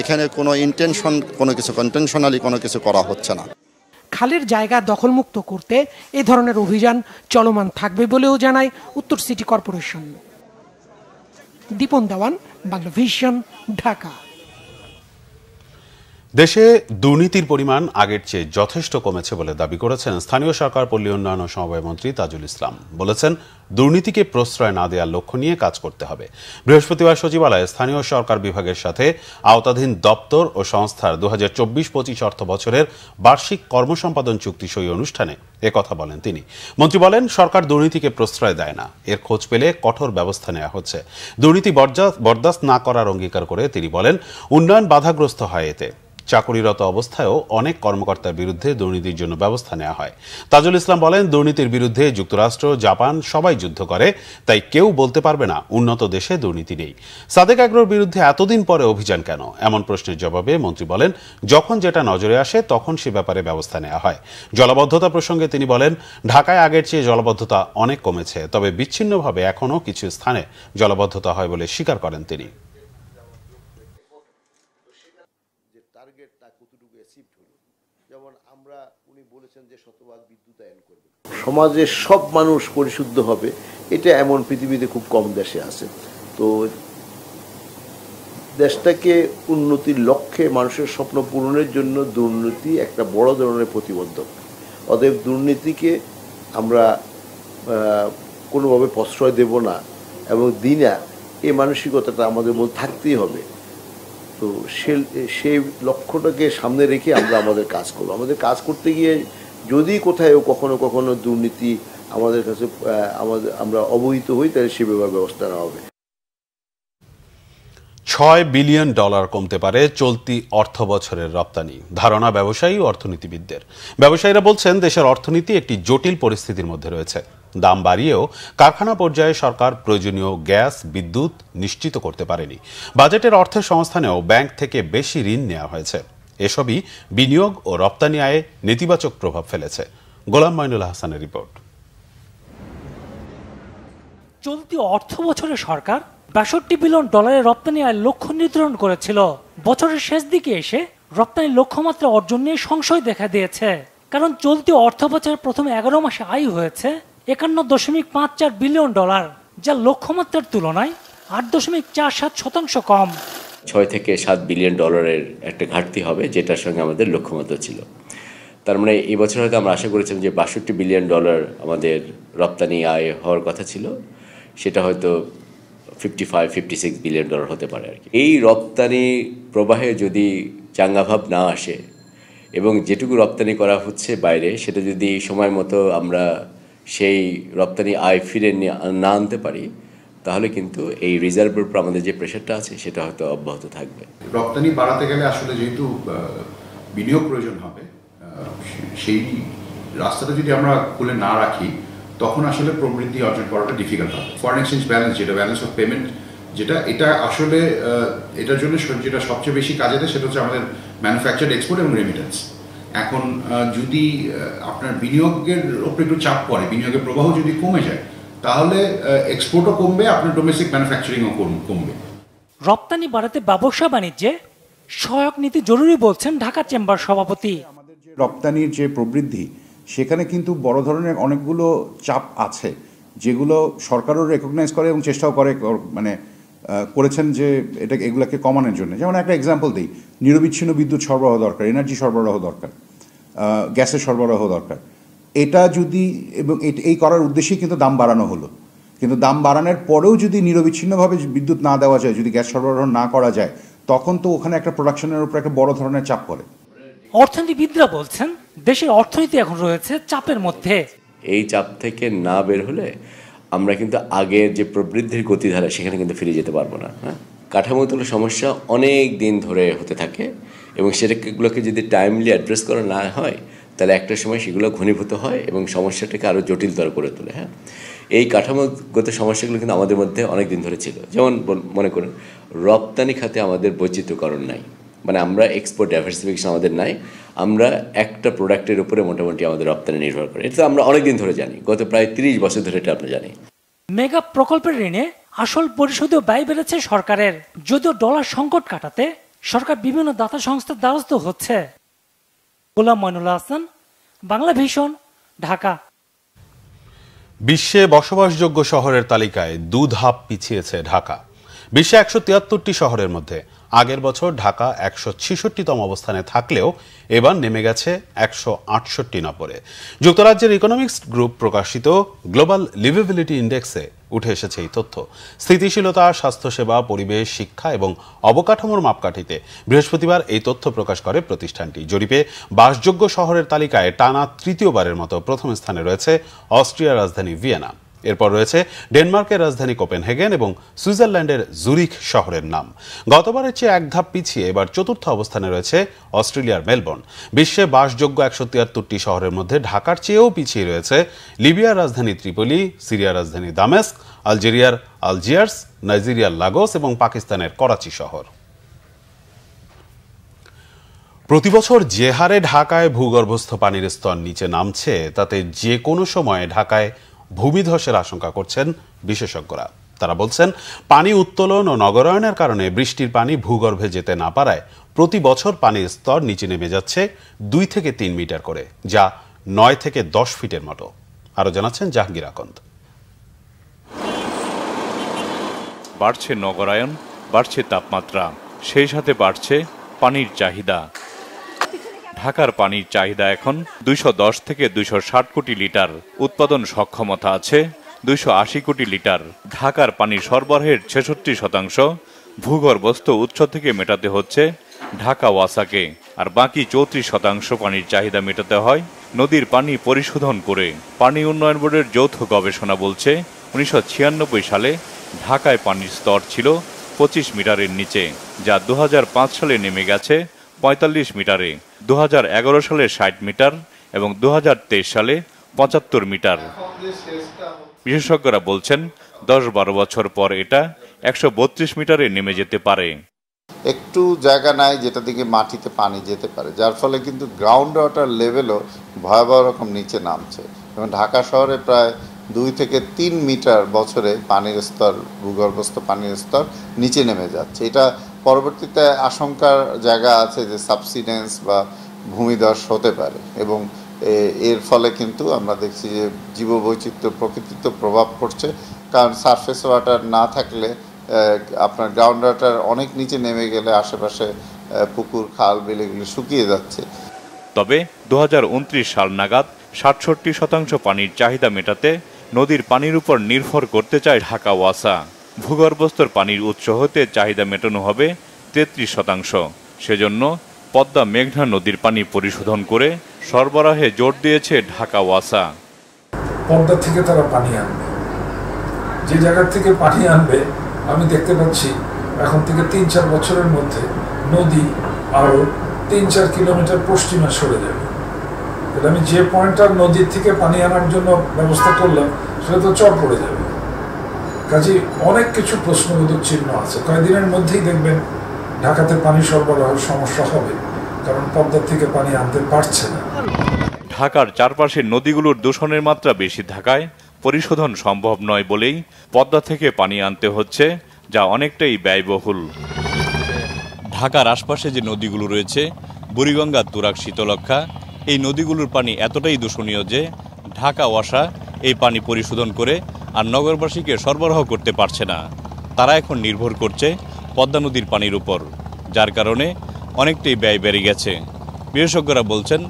এখানে কোনো ইন্টেনশনালি কোনো কিছু করা হচ্ছে না। খালের জায়গা দখলমুক্ত করতে এ ধরনের অভিযান চলমান থাকবে বলেও জানায় উত্তর সিটি কর্পোরেশন। দীপন দেওয়ান, বাংলা ভিশন, ঢাকা। দেশে দুর্নীতির পরিমাণ আগের চেয়ে যথেষ্ট কমেছে বলে দাবি করেছেন স্থানীয় সরকার পল্লী উন্নয়ন ও সমবায় মন্ত্রী তাজুল ইসলাম। বলেছেন, দুর্নীতিকে প্রশ্রয় না দেওয়ার লক্ষ্য নিয়ে কাজ করতে হবে। বৃহস্পতিবার সচিবালয়ে স্থানীয় সরকার বিভাগের সাথে আওতাধীন দপ্তর ও সংস্থার 2024-25 অর্থ বছরের বার্ষিক কর্মসম্পাদন চুক্তি সই অনুষ্ঠানে একথা বলেন তিনি। মন্ত্রী বলেন, সরকার দুর্নীতিকে প্রশ্রয় দেয় না, এর খোঁজ পেলে কঠোর ব্যবস্থা নেওয়া হচ্ছে। দুর্নীতি বরদাস্ত না করার অঙ্গীকার করে তিনি বলেন, উন্নয়ন বাধাগ্রস্ত হয় এতে। চাকরিরত অবস্থায়ও অনেক কর্মকর্তার বিরুদ্ধে দুর্নীতির জন্য ব্যবস্থা নেওয়া হয়। তাজুল ইসলাম বলেন, দুর্নীতির বিরুদ্ধে যুক্তরাষ্ট্র, জাপান সবাই যুদ্ধ করে, তাই কেউ বলতে পারবে না উন্নত দেশে দুর্নীতি নেই। সাদেক এগ্রোর বিরুদ্ধে এতদিন পরে অভিযান কেন, এমন প্রশ্নের জবাবে মন্ত্রী বলেন, যখন যেটা নজরে আসে তখন সে ব্যাপারে ব্যবস্থা নেওয়া হয়। জলাবদ্ধতা প্রসঙ্গে তিনি বলেন, ঢাকায় আগের চেয়ে জলাবদ্ধতা অনেক কমেছে, তবে বিচ্ছিন্নভাবে এখনও কিছু স্থানে জলাবদ্ধতা হয় বলে স্বীকার করেন তিনি। সমাজের সব মানুষ পরিশুদ্ধ হবে, এটা এমন পৃথিবীতে খুব কম দেশে আছে। তো দেশটাকে উন্নতির লক্ষ্যে মানুষের স্বপ্ন পূরণের জন্য দুর্নীতি একটা বড় ধরনের প্রতিবন্ধক। অতএব দুর্নীতিকে আমরা কোনোভাবে প্রশ্রয় দেব না এবং দিই না, এই মানসিকতাটা আমাদের মধ্যে থাকতেই হবে। তো সেই লক্ষ্যটাকে সামনে রেখে আমরা আমাদের কাজ করবো। আমাদের কাজ করতে গিয়ে যদি কোথাও কখনো কখনো দুর্নীতি আমাদের কাছে আমরা অবহিত হই, তাহলে সে ব্যবস্থা নেওয়া হবে। $6 বিলিয়ন কমতে পারে চলতি অর্থ বছরের রপ্তানি, ধারণা ব্যবসায়ী ও অর্থনীতিবিদদের। ব্যবসায়ীরা বলছেন, দেশের অর্থনীতি একটি জটিল পরিস্থিতির মধ্যে রয়েছে। দাম বাড়িয়েও কারখানা পর্যায়ে সরকার প্রয়োজনীয় গ্যাস, বিদ্যুৎ নিশ্চিত করতে পারেনি। বাজেটের অর্থের সংস্থানেও ব্যাংক থেকে বেশি ঋণ নেওয়া হয়েছে। এসবই বিনিয়োগ ও রপ্তানি আয়ে নেতিবাচক প্রভাব ফেলেছে। গোলাম মাইনুল হাসানের রিপোর্ট। চলতি অর্থ বছরে সরকার $62 বিলিয়ন রপ্তানি আয়ের লক্ষ্য নির্ধারণ করেছিল। বছরের শেষ দিকে এসে রপ্তানি লক্ষ্যমাত্রা অর্জন নিয়ে সংশয় দেখা দিয়েছে, কারণ চলতি অর্থ বছরের প্রথম 11 মাসে আয় হয়েছে $51.54 বিলিয়ন, যা লক্ষ্যমাত্রার তুলনায় 8.47% কম। 6 থেকে 7 বিলিয়ন ডলারের একটা ঘাটতি হবে, যেটার সঙ্গে আমাদের লক্ষ্যমাত্রা ছিল। তার মানে এই বছর হয়তো আমরা আশা করেছিলাম যে $62 বিলিয়ন আমাদের রপ্তানি আয় হওয়ার কথা ছিল, সেটা হয়তো 55-56 বিলিয়ন ডলার হতে পারে আর কি। এই রপ্তানি প্রবাহে যদি চাঙ্গাভাব না আসে এবং যেটুকু রপ্তানি করা হচ্ছে বাইরে, সেটা যদি সময় মতো আমরা সেই রপ্তানি আয় ফিরে না আনতে পারি, তাহলে কিন্তু এই রিজার্ভের উপর আমাদের যে প্রেশারটা আছে সেটা হয়তো অব্যাহত থাকবে। রপ্তানি বাড়াতে গেলে আসলে যেহেতু বিনিয়োগ প্রয়োজন হবে, সেই রাস্তাটা যদি আমরা খুলে না রাখি, তখন আসলে প্রবৃদ্ধি অর্জন করাটা ডিফিকাল্ট হবে। ফরেন এক্সচেঞ্জ ব্যালেন্স, যেটা ব্যালেন্স অফ পেমেন্ট, এটা আসলে এটার জন্য যেটা সবচেয়ে বেশি কাজে দেয় সেটা হচ্ছে আমাদের ম্যানুফ্যাকচার, এক্সপোর্ট এবং রেমিটেন্স। এখন যদি আপনার বিনিয়োগের উপরে একটু চাপ পড়ে, বিনিয়োগের প্রবাহ যদি কমে যায়, তাহলে এক্সপোর্টও কমবে, আপনার ডোমেস্টিক ম্যানুফ্যাকচারিংও কমবে। রপ্তানি বাড়াতে ব্যবসা বাণিজ্যে সহায়ক নীতি জরুরি বলছেন ঢাকা চেম্বার সভাপতি। রপ্তানির যে প্রবৃদ্ধি, সেখানে কিন্তু বড় ধরনের অনেকগুলো চাপ আছে, যেগুলো সরকারও রেকগনাইজ করে এবং চেষ্টাও করে, মানে করেছেন যে এগুলোকে কমানোর জন্য। যেমন একটা এক্সাম্পল দিই, নিরবিচ্ছিন্ন বিদ্যুৎ সরবরাহ দরকার, এনার্জি সরবরাহ দরকার, গ্যাসের সরবরাহ দরকার। এটা যদি, এবং এই করার উদ্দেশ্যেই কিন্তু দাম বাড়ানো হলো, কিন্তু দাম বাড়ানোর পরেও যদি নিরবিচ্ছিন্নভাবে বিদ্যুৎ না দেওয়া যায়, যদি গ্যাস সরবরাহ না করা যায়, তখন তো ওখানে একটা প্রোডাকশনের উপর একটা বড় ধরনের চাপ পড়ে। অর্থনীতিবিদরা বলছেন দেশের অর্থনীতি এখন রয়েছে চাপের মধ্যে। এই চাপ থেকে না বের হলে আমরা কিন্তু আগের যে প্রবৃদ্ধির গতিধারা সেখানে কিন্তু ফিরে যেতে পারবো না। হ্যাঁ, কাঠামোগত সমস্যা অনেক দিন ধরে হতে থাকে এবং সেগুলোকে যদি টাইমলি অ্যাড্রেস করা না হয়, তাহলে একটা সময় সেগুলো ঘনীভূত হয় এবং সমস্যাটাকে আরও জটিলতর করে তোলে। হ্যাঁ, এই কাঠামোগত সমস্যাগুলো কিন্তু আমাদের মধ্যে অনেক দিন ধরে ছিল। যেমন মনে করুন, রপ্তানি খাতে আমাদের বৈচিত্র্যকরণ নাই, মানে আমরা এক্সপোর্ট ডাইভার্সিফিকেশন আমাদের নাই, আমরা একটা প্রোডাক্টের উপরে মোটামুটি আমাদের রপ্তানি নির্ভর করে। এটা আমরা অনেকদিন ধরে জানি, গত প্রায় 30 বছর ধরে এটা আমরা জানি। মেগা প্রকল্পের ঋণে আসল পরিশোধেও ব্যয় বেড়েছে সরকারের। যদিও ডলার সংকট কাটাতে সরকার বিভিন্ন দাতা সংস্থার দ্বারস্থ হচ্ছে। গোলাম মইনুল্লাহ হাসান, বাংলা ভিশন, ঢাকা। বিশ্বে বসবাসযোগ্য শহরের তালিকায় 2 ধাপ পিছিয়েছে ঢাকা। বিশ্বে 173টি শহরের মধ্যে আগের বছর ঢাকা 166তম অবস্থানে থাকলেও এবার নেমে গেছে 168 নম্বরে। যুক্তরাজ্যের ইকোনমিক্স গ্রুপ প্রকাশিত গ্লোবাল লিভেবিলিটি ইন্ডেক্সে উঠে এসেছে এই তথ্য। স্থিতিশীলতা, স্বাস্থ্যসেবা, পরিবেশ, শিক্ষা এবং অবকাঠামোর মাপকাঠিতে বৃহস্পতিবার এই তথ্য প্রকাশ করে প্রতিষ্ঠানটি। জরিপে বাসযোগ্য শহরের তালিকায় টানা তৃতীয়বারের মতো প্রথম স্থানে রয়েছে অস্ট্রিয়ার রাজধানী ভিয়েনা। এরপর রয়েছে ডেনমার্কের রাজধানী কোপেনহেগেন এবং সুইজারল্যান্ডের জুরিখ শহরের নাম। গতবারের চেয়ে 1 ধাপ পিছিয়ে এবার চতুর্থ অবস্থানে রয়েছে অস্ট্রেলিয়ার মেলবোর্ন। বিশ্বে বাসযোগ্য 173টি শহরের মধ্যে ঢাকার চেয়েও পিছিয়ে রয়েছে লিবিয়ার রাজধানী ত্রিপলি, সিরিয়ার রাজধানী দামেস্ক, আলজেরিয়ার আলজিয়ার্স, নাইজেরিয়ার লাগোস এবং পাকিস্তানের করাচি শহর। প্রতিবছর যে হারে ঢাকায় ভূগর্ভস্থ পানির স্তর নিচে নামছে, তাতে যে কোনো সময় ঢাকায় ভূমিধসের আশঙ্কা করছেন বিশেষজ্ঞরা। তারা বলছেন, পানি উত্তোলন ও নগরায়নের কারণে বৃষ্টির পানি ভূগর্ভে যেতে না পারায় প্রতি বছর পানির স্তর নিচে নেমে যাচ্ছে 2 থেকে 3 মিটার করে, যা 9 থেকে 10 ফিটের মতো। আরো জানাচ্ছেন জাহাঙ্গীর আকন্দ। বাড়ছে নগরায়ন, বাড়ছে তাপমাত্রা, সেই সাথে বাড়ছে পানির চাহিদা। ঢাকার পানির চাহিদা এখন 210 থেকে 260 কোটি লিটার, উৎপাদন সক্ষমতা আছে 280 কোটি লিটার। ঢাকার পানি সরবরাহের 66% ভূগর্ভস্থ উৎস থেকে মেটাতে হচ্ছে ঢাকা ওয়াসাকে, আর বাকি 34% পানির চাহিদা মেটাতে হয় নদীর পানি পরিশোধন করে। পানি উন্নয়ন বোর্ডের যৌথ গবেষণা বলছে, 1996 সালে ঢাকায় পানির স্তর ছিল 25 মিটারের নিচে, যা 2005 সালে নেমে গেছে 45 মিটারে, 2011 সালে 60 মিটার এবং 2023 সালে 75 মিটার। বিশেষজ্ঞরা বলছেন, 10-12 বছর পর এটা 132 মিটারে নেমে যেতে পারে। একটু জায়গা নাই যেটা দিকে মাটিতে পানি যেতে পারে, যার ফলে কিন্তু গ্রাউন্ড ওয়াটার লেভেলও ভয়াবহ রকম নিচে নামছে এবং ঢাকা শহরে প্রায় 2 থেকে 3 মিটার বছরে পানির স্তর, ভূগর্ভস্থ পানির স্তর নিচে নেমে যাচ্ছে। এটা পরবর্তীতে আশঙ্কার জায়গা আছে যে সাবসিডেন্স বা ভূমিধস হতে পারে এবং এর ফলে কিন্তু আমরা দেখছি যে জীববৈচিত্র্য, প্রকৃতিতে প্রভাব পড়ছে। কারণ সারফেস ওয়াটার না থাকলে আপনার গ্রাউন্ড ওয়াটার অনেক নিচে নেমে গেলে আশেপাশে পুকুর, খাল, বিলগুলি শুকিয়ে যাচ্ছে। তবে 2029 সাল নাগাদ 67% পানির চাহিদা মেটাতে নদীর পানির উপর নির্ভর করতে চায় ঢাকা ওয়াসা। ভূগর্ভস্থ পানির উৎস হতে চাহিদা মেটানো হবে 33%। সেজন্য পদ্মা মেঘনা নদীর পানি পরিশোধন করে সরবরাহে জোর দিয়েছে ঢাকা ওয়াসা। পদ্মা থেকে তারা পানি আনবে, যে জায়গা থেকে পানি আনবে আমি দেখতে পাচ্ছি এখন থেকে 3-4 বছরের মধ্যে নদী আরো 3-4 কিলোমিটার পশ্চিমে সরে যাবে। তাহলে আমি যে পয়েন্টটা নদীর থেকে পানি আনার জন্য ব্যবস্থা করলাম সেটা তো চর পড়ে যাবে। কাজে অনেক কিছু প্রশ্নবোধক চিহ্ন আছে। কয়েকদিনের মধ্যেই দেখবেন ঢাকাতে পানি সরবরাহের সমস্যা হবে। কারণ পদ্মা থেকে পানি আনতে পারছে না। ঢাকার চারপাশের নদীগুলোর দূষণের মাত্রা বেশি থাকায় পরিশোধন সম্ভব নয় বলেই পদ্মা থেকে পানি আনতে হচ্ছে, যা অনেকটাই ব্যয়বহুল। ঢাকার আশপাশে যে নদীগুলো রয়েছে, বুড়িগঙ্গা, তুরাগ, শীতলক্ষ্যা, এই নদীগুলোর পানি এতটাই দূষণীয় যে ঢাকা ওয়াসা এই পানি পরিশোধন করে আর নগরবাসীকে সরবরাহ করতে পারছে না। তারা এখন নির্ভর করছে পদ্মা নদীর পানির উপর, যার কারণে অনেকটাই ব্যয় বেড়ে গেছে। বিশেষজ্ঞরা বলছেন,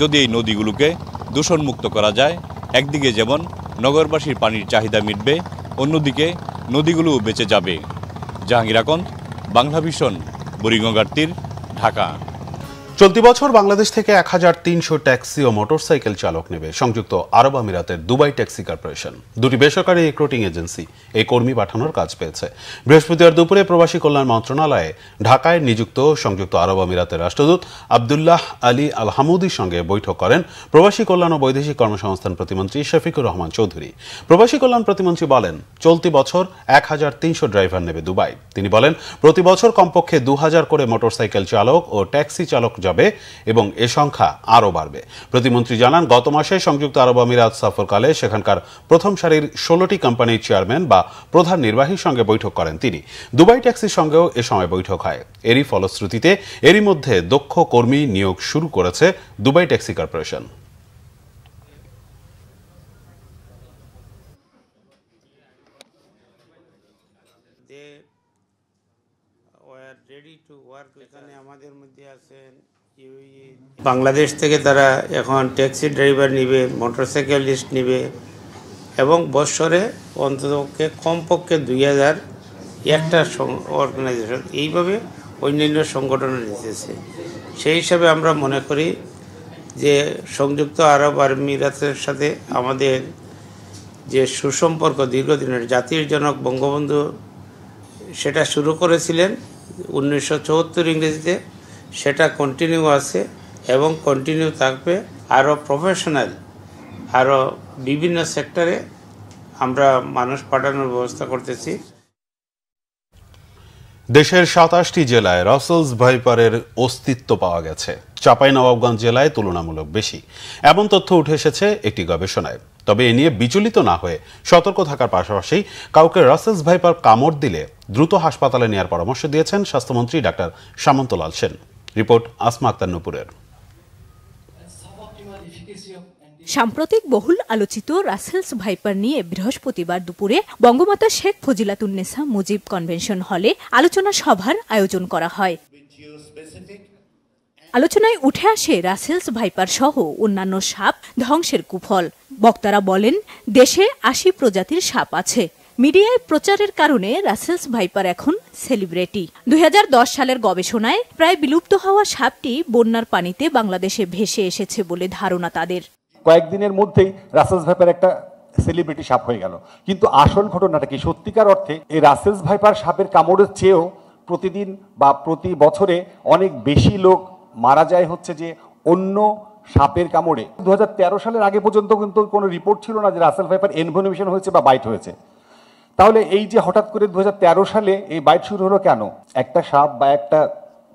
যদি এই নদীগুলোকে দূষণমুক্ত করা যায়, একদিকে যেমন নগরবাসীর পানির চাহিদা মিটবে, অন্যদিকে নদীগুলোও বেঁচে যাবে। জাহাঙ্গীর আকন্দ, বাংলা ভিশন, বুড়িগঙ্গার তীর, ঢাকা। চলতি বছর বাংলাদেশ থেকে 1300 ট্যাক্সি ও মোটরসাইকেল চালক নেবে সংযুক্ত আরব আমিরাতের দুবাই ট্যাক্সি কর্পোরেশন। দুটি বেসরকারি রিক্রুটিং এজেন্সি এই কর্মী পাঠানোর কাজ পেয়েছে। বৃহস্পতিবার দুপুরে প্রবাসী কল্যাণ মন্ত্রণালয়ে ঢাকায় নিযুক্ত সংযুক্ত আরব আমিরাতের রাষ্ট্রদূত আব্দুল্লাহ আলী আল হামুদির সঙ্গে বৈঠক করেন প্রবাসী কল্যাণ ও বৈদেশিক কর্মসংস্থান প্রতিমন্ত্রী শফিকুর রহমান চৌধুরী। প্রবাসী কল্যাণ প্রতিমন্ত্রী বলেন, চলতি বছর 1300 ড্রাইভার নেবে দুবাই। তিনি বলেন, প্রতি বছর কমপক্ষে 2000 করে মোটরসাইকেল চালক ও ট্যাক্সি চালক যাবে এবং এ সংখ্যা আরও বাড়বে। প্রতিমন্ত্রী জানান, গত মাসে সংযুক্ত আরব আমিরাত সফরকালে সেখানকার প্রথম সারির 16টি কোম্পানির চেয়ারম্যান বা প্রধান নির্বাহীর সঙ্গে বৈঠক করেন তিনি। দুবাই ট্যাক্সির সঙ্গেও এ সময় বৈঠক হয়। এরই ফলশ্রুতিতে এরই মধ্যে দক্ষ কর্মী নিয়োগ শুরু করেছে দুবাই ট্যাক্সি কর্পোরেশন। বাংলাদেশ থেকে তারা এখন ট্যাক্সি ড্রাইভার নিবে, মোটরসাইকেলিস্ট নিবে এবং বৎসরে অন্ততপক্ষে কমপক্ষে 2000 একটা অর্গানাইজেশন এইভাবে অন্যান্য সংগঠন নিতেছে। সেই হিসাবে আমরা মনে করি যে সংযুক্ত আরব আমিরাতের সাথে আমাদের যে সুসম্পর্ক দীর্ঘদিনের, জাতির জনক বঙ্গবন্ধু সেটা শুরু করেছিলেন 1974 ইংরেজিতে, সেটা কন্টিনিউ আছে এবং কন্টিনিউ থাকবে। আরও প্রফেশনাল, আরও বিভিন্ন সেক্টরে আমরা মানুষ পাঠানোর ব্যবস্থা করতেছি। দেশের 27টি জেলায় রাসেলস ভাইপারের অস্তিত্ব পাওয়া গেছে, চাঁপাইনবাবগঞ্জ জেলায় তুলনামূলক বেশি। এমন তথ্য উঠে এসেছে একটি গবেষণায়। তবে এ নিয়ে বিচলিত না হয়ে সতর্ক থাকার পাশাপাশি কাউকে রাসেলস ভাইপার কামড় দিলে দ্রুত হাসপাতালে নেওয়ার পরামর্শ দিয়েছেন স্বাস্থ্যমন্ত্রী ডাক্তার সামন্তলাল সেন। রিপোর্ট আসমা আক্তার নুপুরের। সাম্প্রতিক বহুল আলোচিত রাসেলস ভাইপার নিয়ে বৃহস্পতিবার দুপুরে বঙ্গমাতা শেখ ফজিলাতুন্নেসা মুজিব কনভেনশন হলে আলোচনা সভার আয়োজন করা হয়। আলোচনায় উঠে আসে রাসেলস ভাইপার সহ অন্যান্য সাপ ধ্বংসের কুফল। বক্তারা বলেন, দেশে 80 প্রজাতির সাপ আছে। মিডিয়ায় প্রচারের কারণে রাসেলস ভাইপার এখন সেলিব্রিটি। 2010 সালের গবেষণায় প্রায় বিলুপ্ত হওয়া সাপটি বন্যার পানিতে বাংলাদেশে ভেসে এসেছে বলে ধারণা তাদের। কয়েকদিনের মধ্যেই রাসেলস ভাইপার একটা সেলিব্রিটি সাপ হয়ে গেল। কিন্তু আসল ঘটনাটা কি, সত্যিকার অর্থে এই রাসেলস ভাইপার সাপের কামড়ের চেয়েও প্রতিদিন বা প্রতি বছরে অনেক বেশি লোক মারা যায় হচ্ছে যে অন্য সাপের কামড়ে। 2013 সালের আগে পর্যন্ত কিন্তু কোনো রিপোর্ট ছিল না যে রাসেল ভাইপার এনভেনোমিশন হয়েছে বা বাইট হয়েছে। তাহলে এই যে হঠাৎ করে 2013 সালে এই বাইট শুরু হলো কেন? একটা সাপ বা একটা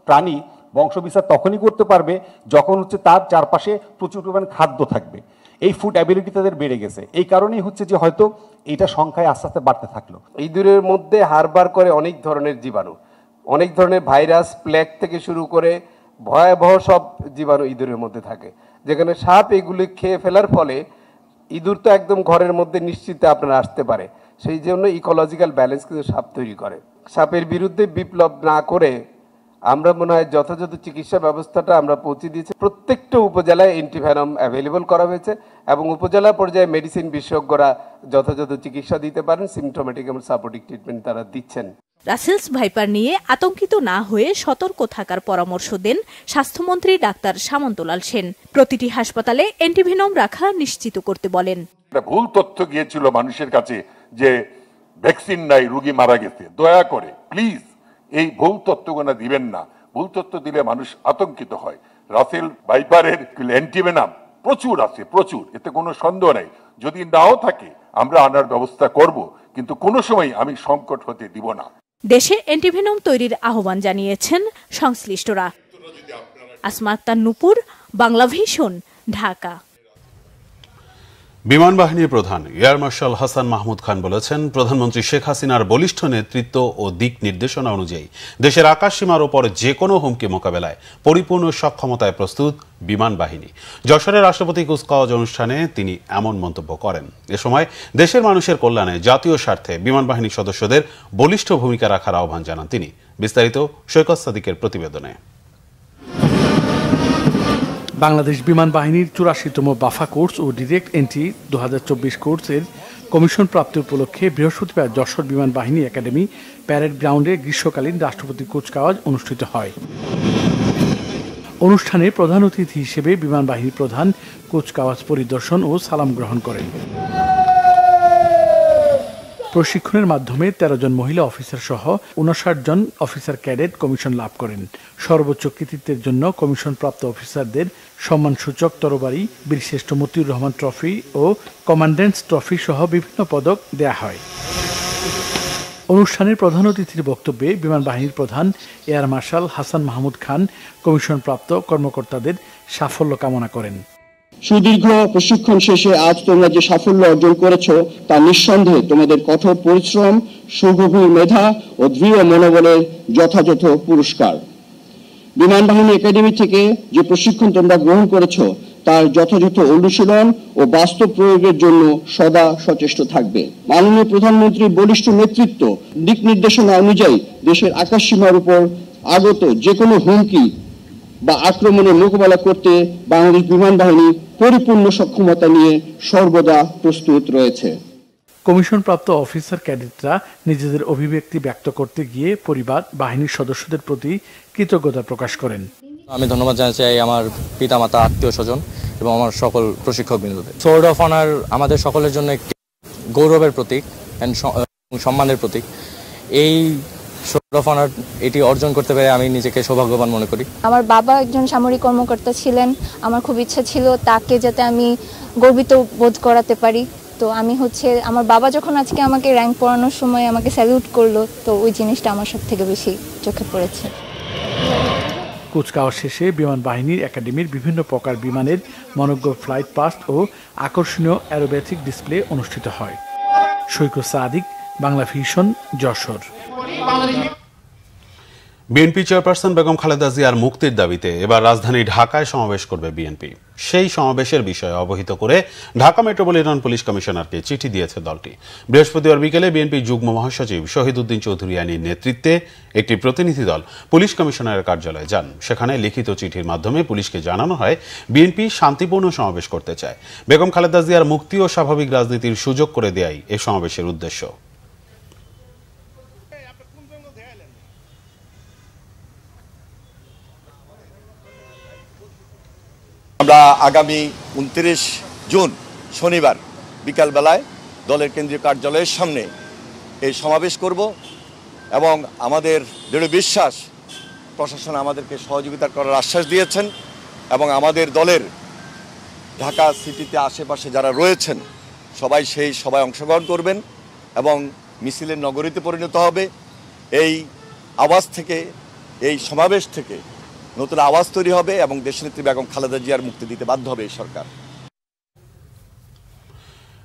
প্রাণী বংশবিস্তার তখনই করতে পারবে যখন হচ্ছে তার চারপাশে প্রচুর পরিমাণ খাদ্য থাকবে। এই ফুড অ্যাবিলিটি তাদের বেড়ে গেছে। এই কারণেই হচ্ছে যে হয়তো এটা সংখ্যায় আস্তে আস্তে বাড়তে থাকলো। ইঁদুরের মধ্যে হারবার করে অনেক ধরনের জীবাণু, অনেক ধরনের ভাইরাস, প্লেগ থেকে শুরু করে ভয়াবহ সব জীবাণু ইঁদুরের মধ্যে থাকে। যেখানে সাপ এগুলি খেয়ে ফেলার ফলে ইঁদুর তো একদম ঘরের মধ্যে নিশ্চিন্তে আপনার আসতে পারে। সেই জন্য ইকোলজিক্যাল ব্যালেন্স কিন্তু সাপ তৈরি করে। সাপের বিরুদ্ধে বিপ্লব না করে আমরা মনে হয় যথাযথ চিকিৎসা ব্যবস্থাটা আমরা পৌঁছে দিয়েছি। প্রত্যেকটা উপজেলায় অ্যান্টিভেনম অ্যাভেলেবল করা হয়েছে এবং উপজেলা পর্যায়ে মেডিসিন বিশেষজ্ঞরা যথাযথ চিকিৎসা দিতে পারেন। সিমটোমেটিক এবং সাপোর্টিভ ট্রিটমেন্ট তারা দিচ্ছেন। রাসেলস ভাইপার নিয়ে আতঙ্কিত না হয়ে সতর্ক থাকার পরামর্শ দেন স্বাস্থ্যমন্ত্রী ডাক্তার সামন্তলাল সেন। প্রতিটি হাসপাতালে অ্যান্টিভেনম রাখা নিশ্চিত করতে বলেন। ভুল তথ্য গিয়েছিল মানুষের কাছে যে ভ্যাকসিন নাই, রোগী মারা গেছে। দয়া করে প্লিজ এই ভুল তথ্যগুলো দিবেন না। ভুল তথ্য দিলে মানুষ আতঙ্কিত হয়। রাসেল ভাইপারের অ্যান্টিভেনম প্রচুর আছে, প্রচুর, এতে কোনো সন্দেহ নেই। যদি নাও থাকে আমরা আনার ব্যবস্থা করব, কিন্তু কোনো সময় আমি সংকট হতে দিব না। দেশে অ্যান্টিভেনম তৈরির আহ্বান জানিয়েছেন সংশ্লিষ্টরা। আসমা আক্তার নূপুর, বাংলা ভিশন, ঢাকা। বিমান বাহিনীর প্রধান এয়ার মার্শাল হাসান মাহমুদ খান বলেছেন, প্রধানমন্ত্রী শেখ হাসিনার বলিষ্ঠ নেতৃত্ব ও দিক নির্দেশনা অনুযায়ী দেশের আকাশসীমার ওপর যে কোনো হুমকি মোকাবেলায় পরিপূর্ণ সক্ষমতায় প্রস্তুত বিমান বাহিনী। যশোরের রাষ্ট্রপতি কুচকাওয়াজ অনুষ্ঠানে তিনি এমন মন্তব্য করেন। এ সময় দেশের মানুষের কল্যাণে জাতীয় স্বার্থে বিমান বাহিনীর সদস্যদের বলিষ্ঠ ভূমিকা রাখার আহ্বান জানান তিনি। বিস্তারিত সৈকত সাদিকের প্রতিবেদনে। বাংলাদেশ বিমান বাহিনীর 84তম বাফা কোর্স ও ডিরেক্ট এন্ট্রি 2024 কোর্সের কমিশন প্রাপ্তি উপলক্ষে বৃহস্পতিবার যশোর বিমান বাহিনী একাডেমি প্যারেড গ্রাউন্ডে গ্রীষ্মকালীন রাষ্ট্রপতি কুচকাওয়াজ অনুষ্ঠিত হয়। অনুষ্ঠানে প্রধান অতিথি হিসেবে বিমান বাহিনীর প্রধান কুচকাওয়াজ পরিদর্শন ও সালাম গ্রহণ করেন। প্রশিক্ষণের মাধ্যমে 13 জন মহিলা অফিসার সহ 59 জন অফিসার ক্যাডেট কমিশন লাভ করেন। সর্বোচ্চ কৃতিত্বের জন্য কমিশন প্রাপ্ত অফিসারদের সম্মানসূচক তরবারি, বীরশ্রেষ্ঠ মতিউর রহমান ট্রফি ও কমান্ড্যান্টস ট্রফি সহ বিভিন্ন পদক দেয়া হয়। অনুষ্ঠানের প্রধান অতিথির বক্তব্যে বিমান বাহিনীর প্রধান এয়ার মার্শাল হাসান মাহমুদ খান কমিশনপ্রাপ্ত কর্মকর্তাদের সাফল্য কামনা করেন। সুদীর্ঘ প্রশিক্ষণ শেষে আজ তোমরা যে সাফল্য অর্জন করেছো তা নিঃসন্দেহে তোমাদের কঠোর পরিশ্রম, সুগভীর মেধা ও দৃঢ় মনোবলের যথাযথ পুরস্কার। বিমান বাহিনী একাডেমি থেকে যে প্রশিক্ষণ তোমরা গ্রহণ করেছো তার যথাযথ অনুশীলন ও বাস্তব প্রয়োগের জন্য সদা সচেষ্ট থাকবে। মাননীয় প্রধানমন্ত্রীর বলিষ্ঠ নেতৃত্ব, দিক নির্দেশনা অনুযায়ী দেশের আকাশসীমার উপর আগত যে কোনো হুমকি বা আক্রমণের মোকাবেলা করতে বাংলাদেশ বিমান বাহিনী পরিপূর্ণ সক্ষমতা নিয়ে সর্বদা প্রস্তুত রয়েছে। কমিশনপ্রাপ্ত অফিসার ক্যাডেটরা নিজেদের অভিব্যক্তি ব্যক্ত করতে গিয়ে পরিবার, বাহিনীর সদস্যদের প্রতি কৃতজ্ঞতা প্রকাশ করেন। আমি ধন্যবাদ জানাতে চাই আমার পিতামাতা, আত্মীয় স্বজন এবং আমার সকল প্রশিক্ষক বৃন্দদের। সোর্ড অফ অনার আমাদের সকলের জন্য একটি গৌরবের প্রতীক এবং সম্মানের প্রতীক। এই সোর্ড অফ অনার এটি অর্জন করতে পেরে আমি নিজেকে সৌভাগ্যবান মনে করি। আমার বাবা একজন সামরিক কর্মকর্তা ছিলেন, আমার খুব ইচ্ছা ছিল তাকে যাতে আমি গর্বিত বোধ করাতে পারি। তো আমি আমার বাবা যখন আজকে আমাকে র্যাঙ্ক পড়ানোর সময় আমাকে স্যালিউট করলো, তো ওই জিনিসটা আমার সব থেকে বেশি চোখে পড়েছে। কুচকাওয়াজ শেষে বিমান বাহিনীর একাডেমির বিভিন্ন প্রকার বিমানের মনোজ্ঞ ফ্লাইট পাস্ট ও আকর্ষণীয় অ্যারোব্যাটিক ডিসপ্লে অনুষ্ঠিত হয়। Saikat Sadiq, Bangla vision, Jessore. BNP chairperson Begum Khaleda জিয়ার মুক্তির দাবিতে এবার রাজধানী ঢাকায় সমাবেশ করবে বিএনপি। সেই সমাবেশের বিষয়ে অবহিত করে ঢাকা মেট্রোপলিটন পুলিশ কমিশনারকে চিঠি দিয়েছে দলটি। বৃহস্পতিবার বিকেলে বিএনপি যুগ্ম মহাসচিব শহীদ উদ্দিন চৌধুরিয়ানীর নেতৃত্বে একটি প্রতিনিধি দল পুলিশ কমিশনারের কার্যালয়ে যান। সেখানে লিখিত চিঠির মাধ্যমে পুলিশকে জানানো হয় বিএনপি শান্তিপূর্ণ সমাবেশ করতে চায়। বেগম খালেদা জিয়ার মুক্তি ও স্বাভাবিক রাজনীতির সুযোগ করে দেয়াই এ সমাবেশের উদ্দেশ্য। আমরা আগামী 29 জুন শনিবার বিকালবেলায় দলের কেন্দ্রীয় কার্যালয়ের সামনে এই সমাবেশ করব এবং আমাদের দৃঢ় বিশ্বাস প্রশাসন আমাদেরকে সহযোগিতা করার আশ্বাস দিয়েছেন এবং আমাদের দলের ঢাকা সিটিতে আশেপাশে যারা রয়েছেন সবাই অংশগ্রহণ করবেন এবং মিছিলের নগরীতে পরিণত হবে। এই আওয়াজ থেকে, এই সমাবেশ থেকে নতুন আওয়াজ তৈরি হবে এবং দেশনেত্রী বেগম খালেদা জিয়ার মুক্তি দিতে বাধ্য হবে এই সরকার।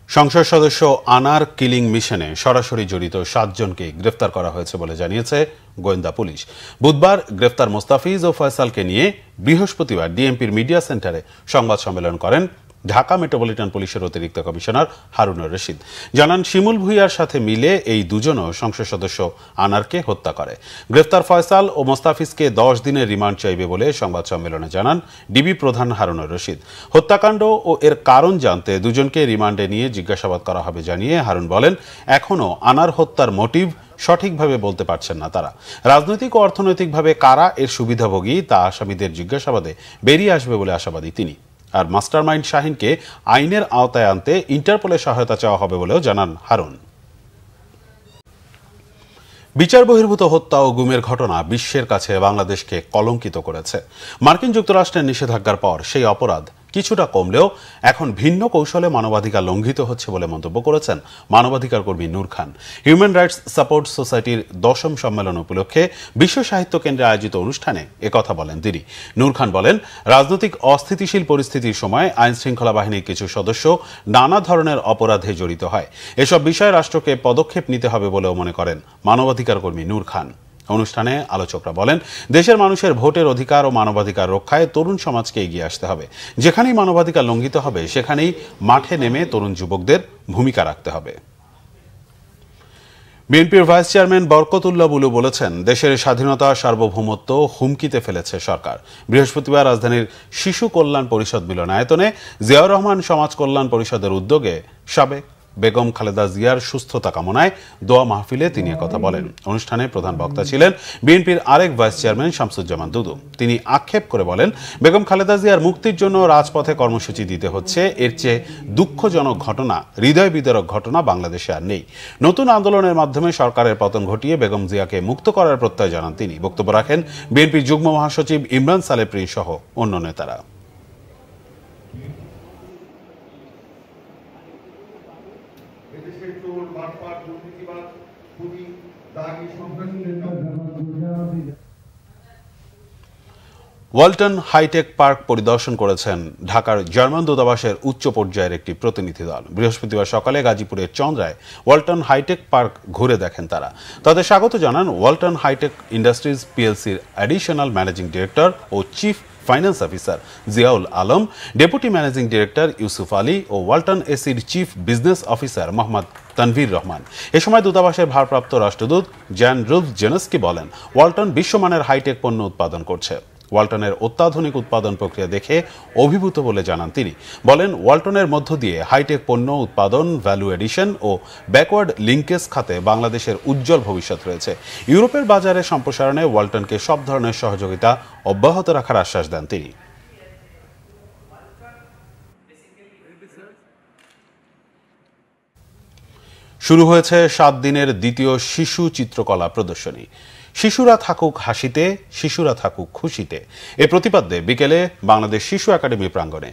সংসদ সদস্য আনার কিলিং মিশনে সরাসরি জড়িত 7 জনকে গ্রেফতার করা হয়েছে বলে জানিয়েছে গোয়েন্দা পুলিশ। বুধবার গ্রেফতার মোস্তাফিজ ও ফয়সালকে নিয়ে বৃহস্পতিবার ডিএমপির মিডিয়া সেন্টারে সংবাদ সম্মেলন করেন ঢাকা মেট্রোপলিটন পুলিশের অতিরিক্ত কমিশনার হারুনুর রশিদ। জানান, শিমুল ভুঁইয়ার সাথে মিলে এই দুজনও সংসদ সদস্য আনারকে হত্যা করে। গ্রেফতার ফয়সাল ও মোস্তাফিজকে 10 দিনের রিমান্ড চাইবে বলে সংবাদ সম্মেলনে জানান ডিবি প্রধান হারুনুর রশিদ। হত্যাকাণ্ড ও এর কারণ জানতে দুজনকে রিমান্ডে নিয়ে জিজ্ঞাসাবাদ করা হবে জানিয়ে হারুন বলেন, এখনও আনার হত্যার মোটিভ সঠিকভাবে বলতে পারছেন না তারা। রাজনৈতিক ও অর্থনৈতিকভাবে কারা এর সুবিধাভোগী তা আসামিদের জিজ্ঞাসাবাদে বেরিয়ে আসবে বলে আশাবাদী তিনি। আর মাস্টারমাইন্ড শাহিনকে আইনের আওতায় আনতে ইন্টারপোলের সহায়তা চাওয়া হবে বলেও জানান হারুন। বিচার বহির্ভূত হত্যা ও গুমের ঘটনা বিশ্বের কাছে বাংলাদেশকে কলঙ্কিত করেছে। মার্কিন যুক্তরাষ্ট্রের নিষেধাজ্ঞার পর সেই অপরাধ কিছুটা কমলেও এখন ভিন্ন কৌশলে মানবাধিকার লঙ্ঘিত হচ্ছে বলে মন্তব্য করেছেন মানবাধিকার কর্মী নূর খান। হিউম্যান রাইটস সাপোর্ট সোসাইটির 10ম সম্মেলন উপলক্ষে বিশ্ব সাহিত্য কেন্দ্রে আয়োজিত অনুষ্ঠানে একথা বলেন তিনি। নূর খান বলেন, রাজনৈতিক অস্থিতিশীল পরিস্থিতির সময় আইন শৃঙ্খলা বাহিনীর কিছু সদস্য নানা ধরনের অপরাধে জড়িত হয়। এসব বিষয়ে রাষ্ট্রকে পদক্ষেপ নিতে হবে বলেও মনে করেন মানবাধিকার কর্মী নূর খান। অনুষ্ঠানে আলোচকরা বলেন, দেশের মানুষের ভোটের অধিকার ও মানবাধিকার রক্ষায় তরুণ সমাজকে এগিয়ে আসতে হবে। যেখানেই মানবাধিকার লঙ্ঘিত হবে সেখানেই মাঠে নেমে তরুণ যুবকদের ভূমিকা রাখতে হবে। বিএনপির ভাইস চেয়ারম্যান বরকতুল্লাহ বুলু বলেছেন, দেশের স্বাধীনতা সার্বভৌমত্ব হুমকিতে ফেলেছে সরকার। বৃহস্পতিবার রাজধানীর শিশু কল্যাণ পরিষদ মিলনায়তনে জিয়াউর রহমান সমাজ কল্যাণ পরিষদের উদ্যোগে সাবেক বেগম খালেদা জিয়ার সুস্থতা কামনায় দোয়া মাহফিলে তিনি কথা বলেন। অনুষ্ঠানে প্রধান বক্তা ছিলেন বিএনপির আরেক ভাইস চেয়ারম্যান শামসুজ্জামান দুদু। তিনি আক্ষেপ করে বলেন, বেগম খালেদা জিয়ার মুক্তির জন্য রাজপথে কর্মসূচি দিতে হচ্ছে। এর চেয়ে দুঃখজনক ঘটনা, হৃদয় বিদারক ঘটনা বাংলাদেশে আর নেই। নতুন আন্দোলনের মাধ্যমে সরকারের পতন ঘটিয়ে বেগম জিয়াকে মুক্ত করার প্রত্যয় জানান তিনি। বক্তব্য রাখেন বিএনপির যুগ্ম মহাসচিব ইমরান সালেপ্রি সহ অন্য নেতারা। ওয়ালটন হাইটেক পার্ক পরিদর্শন করেছেন ঢাকার জার্মান দূতাবাসের উচ্চ পর্যায়ের একটি প্রতিনিধি দল। বৃহস্পতিবার সকালে গাজীপুরের চন্দ্রায় ওয়ালটন হাইটেক পার্ক ঘুরে দেখেন তারা। তাদের স্বাগত জানান ওয়ালটন হাইটেক ইন্ডাস্ট্রিজ পিএলসির অ্যাডিশনাল ম্যানেজিং ডিরেক্টর ও chief finance officer Ziaul Alam, deputy managing director Yusuf Ali ও ওয়ালটন এসির chief business officer Mohammad Tanvir Rahman. এ সময় দূতাবাসের ভারপ্রাপ্ত রাষ্ট্রদূত জ্যান রুলফ জেনস্কি বলেন, ওয়ালটন বিশ্বমানের হাইটেক পণ্য উৎপাদন করছে। ওয়ালটনের অত্যাধুনিক উৎপাদন প্রক্রিয়া দেখে অভিভূত বলে জানান তিনি। বলেন, ওয়ালটনের মধ্য দিয়ে হাইটেক পণ্য উৎপাদন, ভ্যালু এডিশন ও ব্যাকওয়ার্ড লিঙ্কেজ খাতে বাংলাদেশের উজ্জ্বল ভবিষ্যৎ রয়েছে। ইউরোপের বাজারে সম্প্রসারণে ওয়ালটনকে সব ধরনের সহযোগিতা অব্যাহত রাখার আশ্বাস দেন তিনি। শুরু হয়েছে 7 দিনের দ্বিতীয় শিশু চিত্রকলা প্রদর্শনী। শিশুরা থাকুক হাসিতে, শিশুরা থাকুক খুশিতে, এ প্রতিপাদ্যে বিকেলে বাংলাদেশ শিশু একাডেমি প্রাঙ্গণে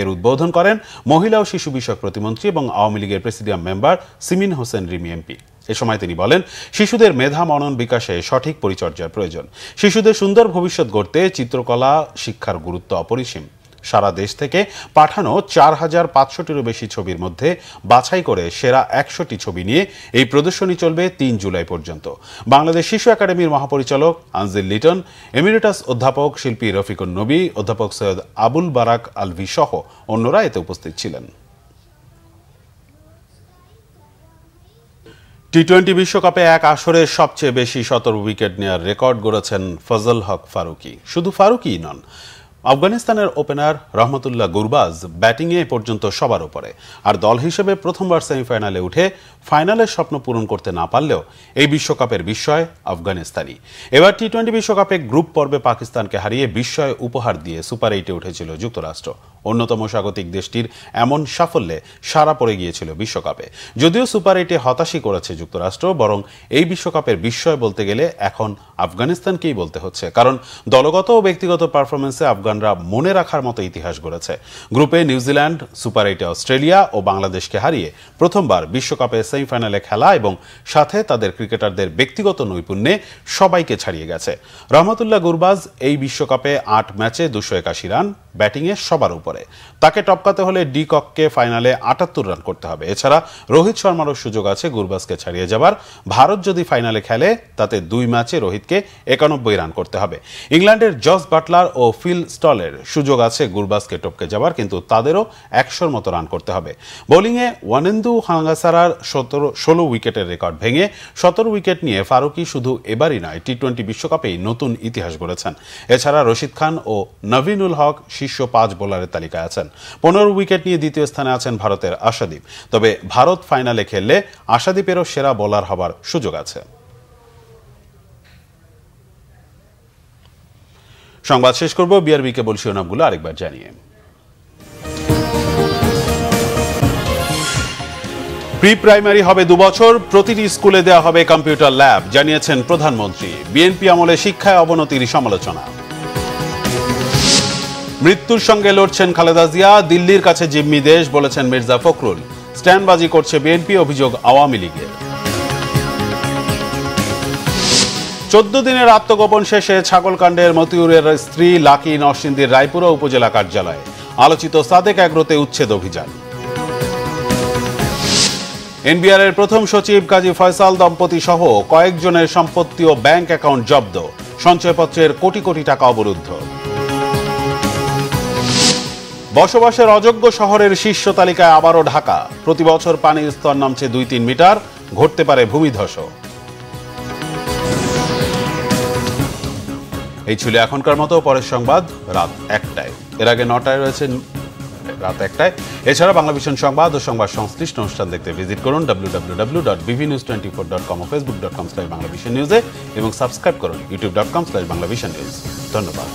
এর উদ্বোধন করেন মহিলা ও শিশু বিষয়ক প্রতিমন্ত্রী এবং আওয়ামী লীগের presidium member Simin Hossain Rimi MP. এ সময় তিনি বলেন, শিশুদের মেধা মনন বিকাশে সঠিক পরিচর্যার প্রয়োজন। শিশুদের সুন্দর ভবিষ্যৎ গড়তে চিত্রকলা শিক্ষার গুরুত্ব অপরিসীম। সারা দেশ থেকে পাঠানো 4500টিরও বেশি ছবির মধ্যে বাছাই করে সেরা 100টি ছবি নিয়ে এই প্রদর্শনী চলবে 3 জুলাই পর্যন্ত। বাংলাদেশ শিশু একাডেমির মহাপরিচালক আনজিল লিটন, এমিরেটাস অধ্যাপক শিল্পী রফিকুন নবী, অধ্যাপক সৈয়দ আবুল বারাক আলভি সহ অন্যরা এতে উপস্থিত ছিলেন। টি-20 বিশ্বকাপে এক আসরে সবচেয়ে বেশি 17 উইকেট নেওয়ার রেকর্ড গড়েছেন ফজল হক ফারুকী। শুধু ফারুকীই নন, আফগানিস্তানের ওপেনার রহমতুল্লাহ গুরবাজ ব্যাটিংয়ে এ পর্যন্ত সবার উপরে। আর দল হিসেবে প্রথমবার সেমিফাইনালে উঠে ফাইনালের স্বপ্ন পূরণ করতে না পারলেও এই বিশ্বকাপের বিস্ময় আফগানিস্তানি। এবার টি-20 বিশ্বকাপে গ্রুপ পর্বে পাকিস্তানকে হারিয়ে বিস্ময় উপহার দিয়ে সুপার 8-এ উঠেছিল যুক্তরাষ্ট্র। অন্যতম স্বাগতিক দেশটির এমন সাফল্যে সারা পড়ে গিয়েছিল বিশ্বকাপে। যদিও সুপার 8-এ হতাশই করেছে যুক্তরাষ্ট্র, বরং এই বিশ্বকাপের বিস্ময় বলতে গেলে এখন আফগানিস্তানকেই বলতে হচ্ছে। কারণ দলগত ও ব্যক্তিগত পারফরমেন্সে আফগানরা মনে রাখার মতো ইতিহাস গড়েছে। গ্রুপে নিউজিল্যান্ড, সুপার 8-এ অস্ট্রেলিয়া ও বাংলাদেশকে হারিয়ে প্রথমবার বিশ্বকাপে সেমিফাইনালে খেলা এবং সাথে তাদের ক্রিকেটারদের ব্যক্তিগত নৈপুণ্যে সবাইকে ছাড়িয়ে গেছে। রহমতুল্লাহ গুরবাজ এই বিশ্বকাপে 8 ম্যাচে 281 রান, ব্যাটিংয়ে সবার উপরে। তাকে টপকাতে হলে ডি কককে ফাইনালে 78 রান করতে হবে। এছাড়া রোহিত শর্মারও সুযোগ আছে গুরবাজকে ছাড়িয়ে যাবার। ভারত যদি ফাইনালে খেলে তাতে 2 ম্যাচে রোহিতকে 91 রান করতে হবে। ইংল্যান্ডের জস বাটলার ও ফিল স্টলের সুযোগ আছে গুরবাজকে টপকে যাবার, কিন্তু তাদেরও 100-র মতো রান করতে হবে। বোলিংয়ে ওয়ানেন্দু হাঙ্গাসারার 16 উইকেটের রেকর্ড ভেঙে 17 উইকেট নিয়ে ফারুকী শুধু এবারই নয়, টি-20 বিশ্বকাপেই নতুন ইতিহাস গড়েছেন। এছাড়া রশিদ খান ও নভিনুল হক শীর্ষ 5 বোলারের তালিকায় আছেন। 15 উইকেট নিয়ে দ্বিতীয় স্থানে আছেন ভারতের আশাদীপ। তবে ভারত ফাইনালে খেললে আশাদীপেরও সেরা বোলার হবার সুযোগ আছে। সংবাদ শেষ করব বিআরবি কেবল শিরোনামগুলো আরেকবার জানিয়ে। প্রি প্রাইমারি হবে 2 বছর, প্রতিটি স্কুলে দেওয়া হবে কম্পিউটার ল্যাব, জানিয়েছেন প্রধানমন্ত্রী। বিএনপি আমলে শিক্ষায় অবনতির সমালোচনা। মৃত্যুর সঙ্গে লড়ছেন খালেদা জিয়া, দিল্লির কাছে জিম্মি দেশ বলেছেন মির্জা ফখরুল। স্ট্যান্ডবাজি করছে বিএনপি, অভিযোগ আওয়ামী লীগের। 14 দিনের আত্মগোপন শেষে ছাগলকাণ্ডের মতিউরের স্ত্রী লাকি নরসিংদীর রায়পুরা উপজেলা কার্যালয়ে। আলোচিত সাদেক এগ্রোতে উচ্ছেদ অভিযান। এনবিআর এর প্রথম সচিব কাজী ফয়সাল দম্পতি সহ কয়েকজনের সম্পত্তি ও ব্যাংক অ্যাকাউন্ট জব্দ, সঞ্চয়পত্রের কোটি কোটি টাকা অবরুদ্ধ। বসবাসের অযোগ্য শহরের শীর্ষ তালিকায় আবারও ঢাকা। প্রতি বছর পানির স্তর নামছে 2-3 মিটার, ঘটতে পারে ভূমিধস। এই ছিল এখনকার মতো, পরের সংবাদ রাত 1টায়। এর আগে 9টায় রয়েছে রাত 1টায়। এছাড়া বাংলাভিশন সংবাদ ও সংবাদ সংশ্লিষ্ট অনুষ্ঠান দেখতে ভিজিট করুন www.bvnews24.com ও facebook.com/বাংলাভিশন নিউজে এবং সাবস্ক্রাইব করুন youtube.com/বাংলাভিশন নিউজ। ধন্যবাদ।